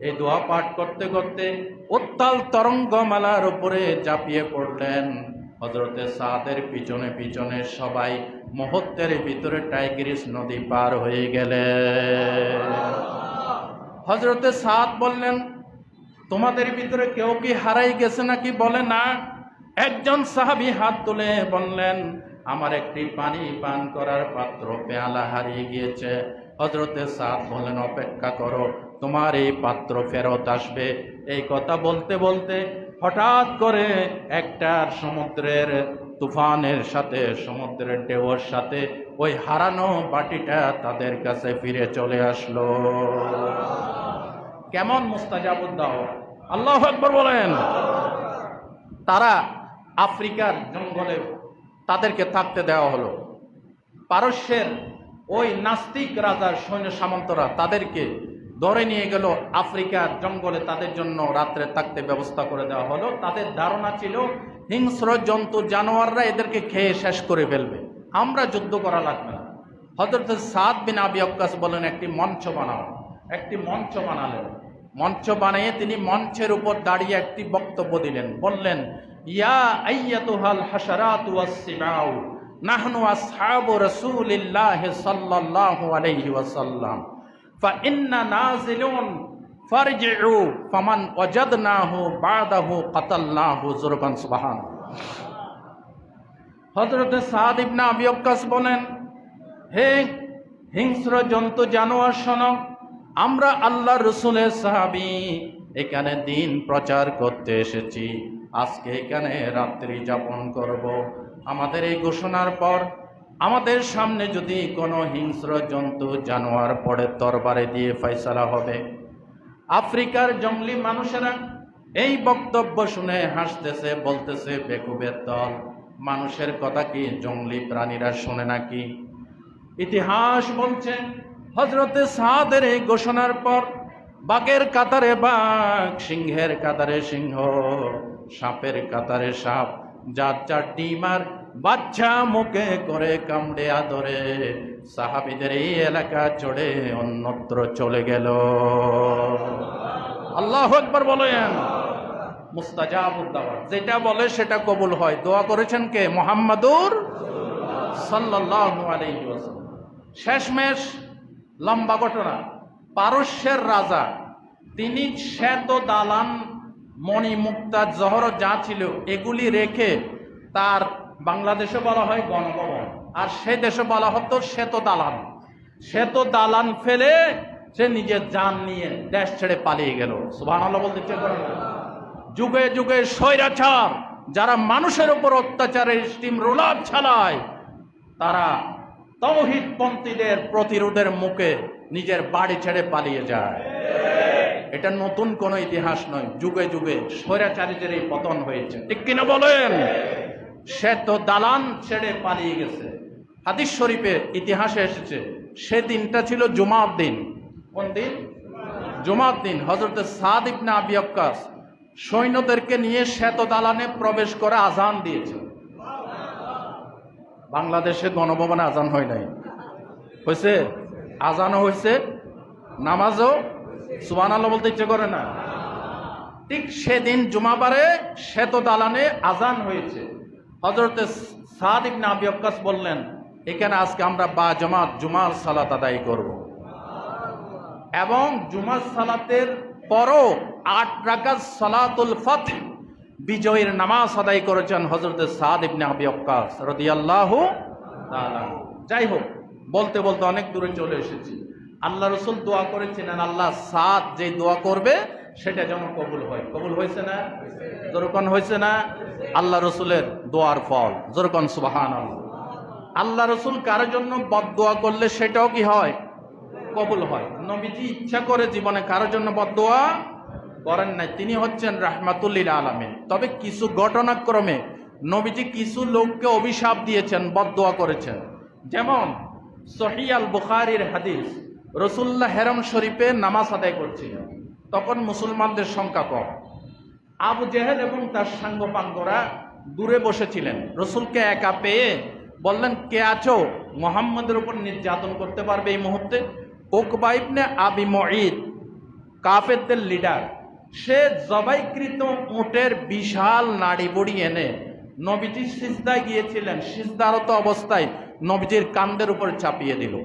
এই দোয়া পাঠ করতে করতে উত্তাল তরঙ্গমালার উপরে ঝাঁপিয়ে পড়লেন। হযরতে সাদের পিছনে পিছনে সবাই মুহূর্তের ভিতরে টাইগ্রিস নদী পার হয়ে গেলেন। হযরতে সাদ বললেন, তোমাদের ভিতরে কেউ কি হারাই গেছে নাকি? বলে না। একজন সাহাবী হাত তুলে বললেন, আমার একটি পানি পান করার পাত্র পেয়ালা হারিয়ে গিয়েছে। হযরতে সাদ বললেন, অপেক্ষা করো, তোমার এই পাত্র ফেরত আসবে। এই কথা বলতে বলতে হঠাৎ করে একটা সমুদ্রের তুফানের সাথে, সমুদ্রের ঢেউয়ের সাথে ওই হারানো বাটিটা তাদের কাছে ফিরে চলে আসলো। কেমন মুস্তাজাবুদ দাওয়াত! আল্লাহু আকবার বলেন। তারা আফ্রিকার জঙ্গলে তাদেরকে থাকতে দেওয়া হলো। পারস্যের ওই নাস্তিক রাজার সৈন্য সামন্তরা তাদেরকে ধরে নিয়ে গেল আফ্রিকার জঙ্গলে, তাদের জন্য রাত্রে থাকতে ব্যবস্থা করে দেওয়া হলো। তাদের ধারণা ছিল হিংস্র জন্তু জানোয়াররা এদেরকে খেয়ে শেষ করে ফেলবে, আমরা যুদ্ধ করা লাগবে না। হযরত সাদ বিন আবি ওয়াক্কাস বলেন, একটি মঞ্চ বানাও। একটি মঞ্চ বানালেন। মঞ্চ বানিয়ে তিনি মঞ্চের উপর দাঁড়িয়ে একটি বক্তব্য দিলেন। বললেন, ইয়া আইয়াতুহাল হাশারাতু ওয়াস-সিবাউ নাহনু আসহাবু রাসূলিল্লাহি সাল্লাল্লাহু আলাইহি ওয়াসাল্লাম ফাইন্না নাযিলুন ফারজিউ ফামান ওয়াজাদনাহু বাদাহু কাতালনাহু যুরবান সুবহান। হযরত সাদ ইবনে আবি ওয়াক্কাস বলেন, হে হিংস্র জন্তু জানোয়ার শোনো, আমরা আল্লাহ রসুলের সাহাবী এখানে দিন প্রচার করতে এসেছি, আজকে এখানে রাত্রি যাপন করব। আমাদের এই ঘোষণার পর আমাদের সামনে যদি কোনো হিংস্র জন্তু জানোয়ার পড়ে তরবারে দিয়ে ফয়সালা হবে। আফ্রিকার জঙ্গলি মানুষেরা এই বক্তব্য শুনে হাসতেছে, বলতেছে বেকুবের দল, মানুষের কথা কি জঙ্গলি প্রাণীরা শোনে নাকি? ইতিহাস বলছে হযরতে সাদের এই ঘোষণার পর বাঘের কাতারে বাঘ, সিংহের কাতারে সিংহ, সাপের কাতারে সাপ, যার যার ডিমার বাচ্চা মুখে করে কামড়ে আদরে সাহাবীদের এই এলাকা চড়ে অন্যত্র চলে গেল। আল্লাহু আকবার বলেন। মুস্তাজাবুদ দাওয়াত, যেটা বলে সেটা কবুল হয়। দোয়া করেছেন কে? মুহাম্মাদুর সাল্লাল্লাহু আলাইহি ওয়াসাল্লাম। শেষমেশ লম্বা ঘটনা, পারস্যের রাজা তিনি শ্বেত দালান, মণিমুক্তা, জহর যা ছিল এগুলি রেখে, তার বাংলাদেশে বলা হয় গণভবন, আর সে দেশে বলা হতো শ্বেত দালান। শ্বেত দালান ফেলে সে নিজের জান নিয়ে দেশ ছেড়ে পালিয়ে গেল। সুবহানাল্লাহ বলতে ইচ্ছে করে না? যুগে যুগে স্বৈরাচার যারা মানুষের উপর অত্যাচারের স্টিম রোলার চালায়, তারা তাওহীদপন্থীদের প্রতিরোধের মুখে নিজের বাড়ি ছেড়ে পালিয়ে যায়। এটা নতুন কোনো ইতিহাস নয়, যুগে যুগে স্বৈরাচারীদের এই পতন হয়েছে, ঠিক কিনা বলেন? সে তো দালান ছেড়ে পালিয়ে গেছে। হাদিস শরীফে ইতিহাসে এসেছে সেদিনটা ছিল জুমার দিন। কোন দিন? জুমার দিন। হযরত সাদ ইবনে আবি ওয়াক্কাস সৈন্যদেরকে নিয়ে শ্বেত দালানে প্রবেশ করে আজান দিয়েছে। বাংলাদেশে গণভবনে আজান হয় নাই, হয়েছে? আজানও হয়েছে, নামাজও। সুবহানাল্লাহ বলতে ইচ্ছে করে না? ঠিক সেদিন জুমাবারে শ্বেত দালানে আজান হয়েছে। হযরতে সাদ ইবনে আবি ওয়াক্কাস বললেন, এখানে আজকে আমরা বা জামাত জুমার সালাত আদায় করব, এবং জুমার সালাতের পরও 8 রাকাত সালাতুল ফাতহ বিজয়ের নামাজ আদায় করেছেন হযরতে সাদ ইবনে আবি ওয়াক্কাস রাদিয়াল্লাহু তাআলা। যাই হোক, বলতে বলতে অনেক দূরে চলে এসেছি। আল্লাহ রসুল দোয়া করেছিলেন, আল্লাহ সাদ যে দোয়া করবে সেটা যেন কবুল হয়। কবুল হয়েছে না? যেরকম হয়েছে না? আল্লাহ রসুলের দোয়ার ফল, যেরকম সুবহানাল্লাহ। আল্লাহ রসুল কারো জন্য বদদোয়া করলে সেটাও কি হয়? কবুল হয়। নবীজি ইচ্ছা করে জীবনে কারো জন্য বদদোয়া করেন নাই, তিনি হচ্ছেন রাহমাতুল লিল আলামিন। তবে কিছু ঘটনাক্রমে নবীজি কিছু লোককে অভিশাপ দিয়েছেন, বদদোয়া করেছেন। যেমন সহিহ আল বুখারীর হাদিস, রাসূলুল্লাহ হেরম শরীফে নামাজ আদায় করছিলেন, তখন মুসলমানদের সংখ্যা কম। আবু জেহেল এবং তার সাঙ্গপাঙ্গরা দূরে বসেছিলেন। রাসূলকে একা পেয়ে বললেন, কে আছো মুহাম্মদের উপর নির্যাতন করতে পারবে এই মুহূর্তে? উকবা ইবনে আবি মুঈদ, কাফেরদের লিডার, সে জবাইকৃত উটের বিশাল নাড়ি বুড়ি এনে নবীজি সিজদায় গিয়েছিলেন, সিজদারত অবস্থায় নবীজির কাঁধের উপর চাপিয়ে দিল।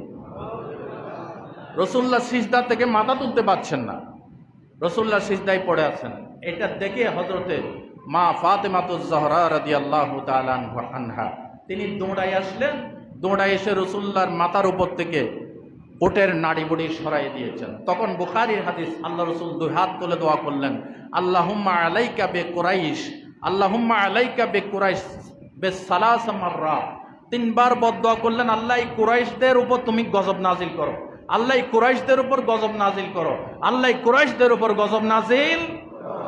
রাসূলুল্লাহ সিজদা থেকে মাথা তুলতে পারছেন না, রাসূলুল্লাহ সিজদায় পড়ে আছেন। এটা দেখে হযরতে মা ফাতেমাতুজ জহরা রাদিয়াল্লাহু তাআলা আনহা তিনি দৌড়াই আসলেন। দৌড়াই এসে রাসূলুল্লাহর মাথার উপর থেকে উটের নাড়ি বুড়ি সরাই দিয়েছেন। তখন বুখারীর হাদিস, আল্লাহ রসুল দুই হাত তুলে দোয়া করলেন, আল্লাহুম্মা আলাইকা বে কুরাইশ, আল্লাহুম্মা আলাইকা বে কুরাইশ বিসালাস মাররা। 3 বার বদদোয়া করলেন, আল্লাহ এই কুরাইশদের উপর তুমি গজব নাজিল করো, আল্লাহ এই কুরাইশদের উপর গজব নাজিল করো, আল্লাহ এই কুরাইশদের উপর গজব নাজিল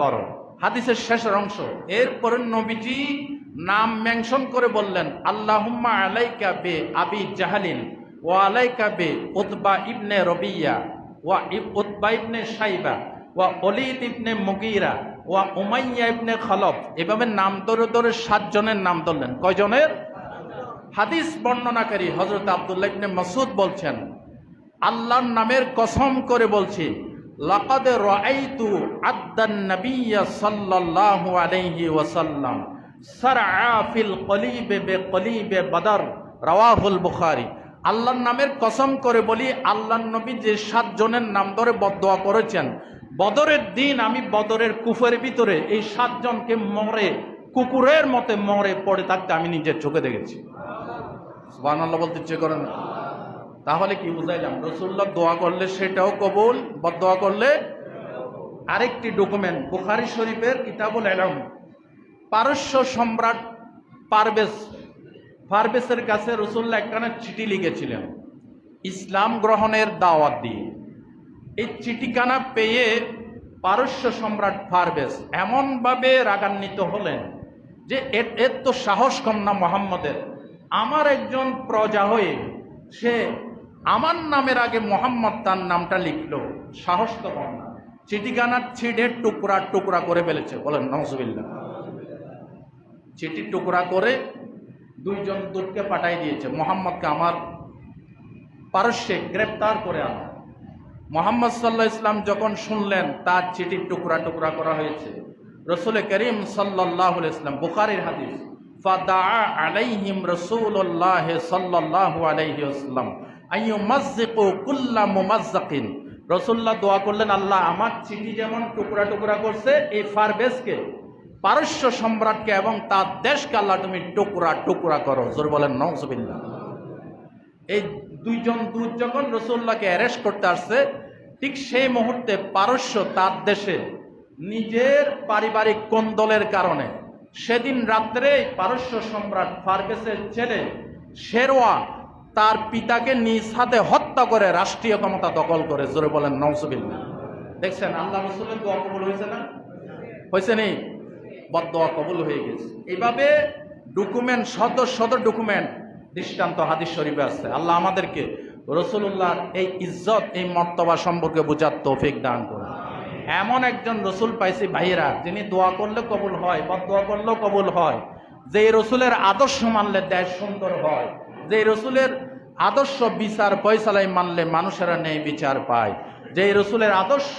করো। হাদিসের শেষের অংশ। এরপরে নবীজি নাম মেনশন করে বললেন, আল্লাহুম্মা আলাইকা বে আবি জাহলিন ওয়া আলাইকা বে উতবা ইবনে রবিয়া ওয়া উতবা ইবনে শাইবা ওয়া ওলীদ ইবনে মুগীরা ওয়া উমাইয়া ইবনে খালফ। এভাবে নাম ধরে ধরে 7 জনের নাম ধরলেন। কয়জনের? হাদিস বর্ণনাকারী হযরত আব্দুল্লাহ ইবনে মাসউদ বলছেন, আল্লাহর নামের কসম করে বলছি, লাকাদ রাআইতু আদ্দান নাবিয়্য সাল্লাল্লাহু আলাইহি ওয়াসাল্লাম সারআ ফিল কলিবে বে কলিবে বদর, রাওয়াহুল বুখারী। আল্লাহর নামের কসম করে বলি, আল্লাহর নবী যে 7 জনের নাম ধরে বদদোয়া করেছেন, বদরের দিন আমি বদরের কুফের ভিতরে এই 7 জনকে মরে কুকুরের মতে মরে পড়ে থাকতে আমি নিজের চোখে দেখেছি। সুবহানাল্লাহ বলতে ইচ্ছে করেন না? তাহলে কি বুঝাইলাম? রাসূলুল্লাহ দোয়া করলে সেটাও কবুল, বদদোয়া করলে। আরেকটি ডকুমেন্ট বুখারী শরীফের কিতাবুল ইলম, পারস্য সম্রাট পারভেজের কাছে রাসূলুল্লাহ একখানা চিঠি লিখেছিলেন ইসলাম গ্রহণের দাওয়াত দিয়ে। এই চিঠিখানা পেয়ে পারস্য সম্রাট পারভেজ এমনভাবে রাগান্বিত হলেন যে এর তো সাহস কম না মুহাম্মদের, আমার একজন প্রজা হয়ে সে আমার নামের আগে মোহাম্মদ তার নামটা লিখলো, সাহস তো কম না। চিঠিখানা ছিঁড়ে টুকরা টুকরা করে ফেলেছে, বলেন নাউজুবিল্লাহ। চিঠি টুকরা করে 2 জন দূতকে পাঠাই দিয়েছে, মোহাম্মদকে আমার পারস্যে গ্রেপ্তার করে আনা। মোহাম্মদ সাল্লাল্লাহু আলাইহি ওয়াসাল্লাম যখন শুনলেন তার চিঠি টুকরা টুকরা করা হয়েছে, রাসূল করিম সাল্লাল্লাহু আলাইহি ওয়াসাল্লাম, বুখারীর হাদিস, ফাদাআ আলাইহিম রাসূলুল্লাহ সাল্লাল্লাহু আলাইহি ওয়াসাল্লাম আইয়ুমাজ্জিকু কুল্লা মুমাজ্জাকিন। রাসূলুল্লাহ দোয়া করলেন, আল্লাহ আমার চিঠি যেমন টুকরা টুকরা করছে এই পারভেজকে, পারস্য সম্রাটকে এবং তার দেশকে আল্লাহ তুমি টুকরা টুকরা করো। জোর বলেন নাউজুবিল্লাহ। এই 2 জন দূত যখন রাসূলুল্লাহকে অ্যারেস্ট করতে আসছে, ঠিক সেই মুহূর্তে পারস্য তার দেশে নিজের পারিবারিক কোন্দলের কারণে সেদিন রাত্রে পারস্য সম্রাট পারভেজের ছেলে শেরওয়া তার পিতাকে নিজ হাতে হত্যা করে রাষ্ট্রীয় ক্ষমতা দখল করে। জোরে বলেন নাউজুবিল্লাহ। দেখছেন আল্লাহ রাসূলের দোয়া কবুল হয়েছে না? হয়েছে নি? বদদোয়া কবুল হয়ে গেছে। এইভাবে ডকুমেন্ট শত ডকুমেন্ট দৃষ্টান্ত হাদিস শরীফে আছে। আল্লাহ আমাদেরকে রাসূলুল্লাহর এই ইজ্জত এই মর্তবা সম্পর্কে বোঝার তৌফিক দান করুন। এমন একজন রসুল পাইছি ভাইয়েরা, যিনি দোয়া করলে কবুল হয়, বদদোয়া করলেও কবুল হয়। যে রসুলের আদর্শ মানলে দেশ সুন্দর হয়, যে রসুলের আদর্শ বিচার ফয়সালাই মানলে মানুষেরা ন্যায় বিচার পায়, যে রসুলের আদর্শ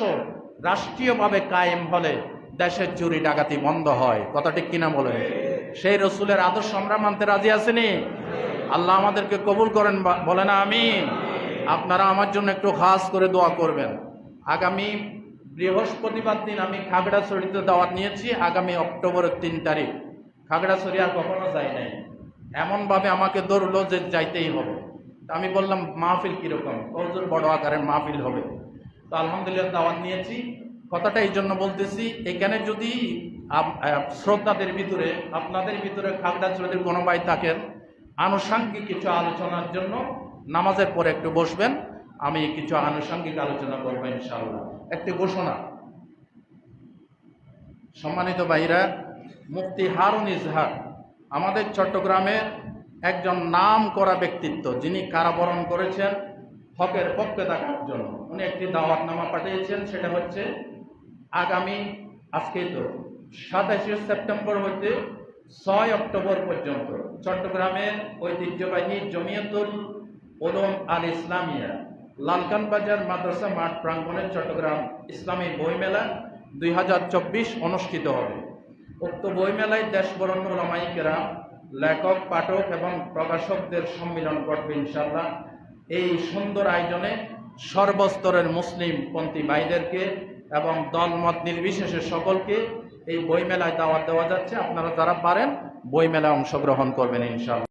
রাষ্ট্রীয়ভাবে কায়েম হলে দেশের চুরি ডাকাতি বন্ধ হয়। কথা ঠিক কিনা বলে? সেই রসুলের আদর্শ আমরা মানতে রাজি আছেনি? আল্লাহ আমাদেরকে কবুল করেন, বলে না আমিন। আপনারা আমার জন্য একটু খাস করে দোয়া করবেন। আগামী বৃহস্পতিবার দিন আমি খাগড়াছড়িতে দাওয়াত নিয়েছি, আগামী অক্টোবরের 3 তারিখ। খাগড়াছড়ি আর কখনো যাই নাই, এমনভাবে আমাকে ধরলো যে যাইতেই হবে। আমি বললাম মাহফিল কীরকম? হুজুর বড় আকারের মাহফিল হবে। তো আলহামদুলিল্লাহ দাওয়াত নিয়েছি। কথাটা এই জন্য বলতেছি, এখানে যদি শ্রদ্ধাদের ভিতরে আপনাদের ভিতরে খাগড়াছড়ির কোনো ভাই থাকেন আনুষঙ্গিক কিছু আলোচনার জন্য, নামাজের পরে একটু বসবেন, আমি কিছু আনুষঙ্গিক আলোচনা করবো ইনশাআল্লাহ। একটি ঘোষণা, সম্মানিত ভাইরা, মুফতি হারুন ইজহার আমাদের চট্টগ্রামের একজন নাম করা ব্যক্তিত্ব, যিনি কারাবরণ করেছেন হকের পক্ষে থাকার জন্য। উনি একটি দাওয়াতনামা পাঠিয়েছেন, সেটা হচ্ছে আগামী আজকেই তো 27 সেপ্টেম্বর হইতে 6 অক্টোবর পর্যন্ত চট্টগ্রামের ঐতিহ্যবাহী জমিয়তুল উলুম আল ইসলামিয়া লালকান বাজার মাদ্রাসা মাঠ প্রাঙ্গণে চট্টগ্রাম ইসলামী বইমেলা 2024 অনুষ্ঠিত হবে। উক্ত বইমেলায় দেশ বরেণ্য উলামায়ে কেরাম, লেখক, পাঠক এবং প্রকাশকদের সম্মিলন ঘটবে ইনশাআল্লাহ। এই সুন্দর আয়োজনে সর্বস্তরের মুসলিম পন্থী ভাইদেরকে এবং দলমত নির্বিশেষে সকলকে এই বইমেলায় দাওয়াত দেওয়া যাচ্ছে। আপনারা যারা পারেন বইমেলায় অংশগ্রহণ করবেন ইনশাআল্লাহ।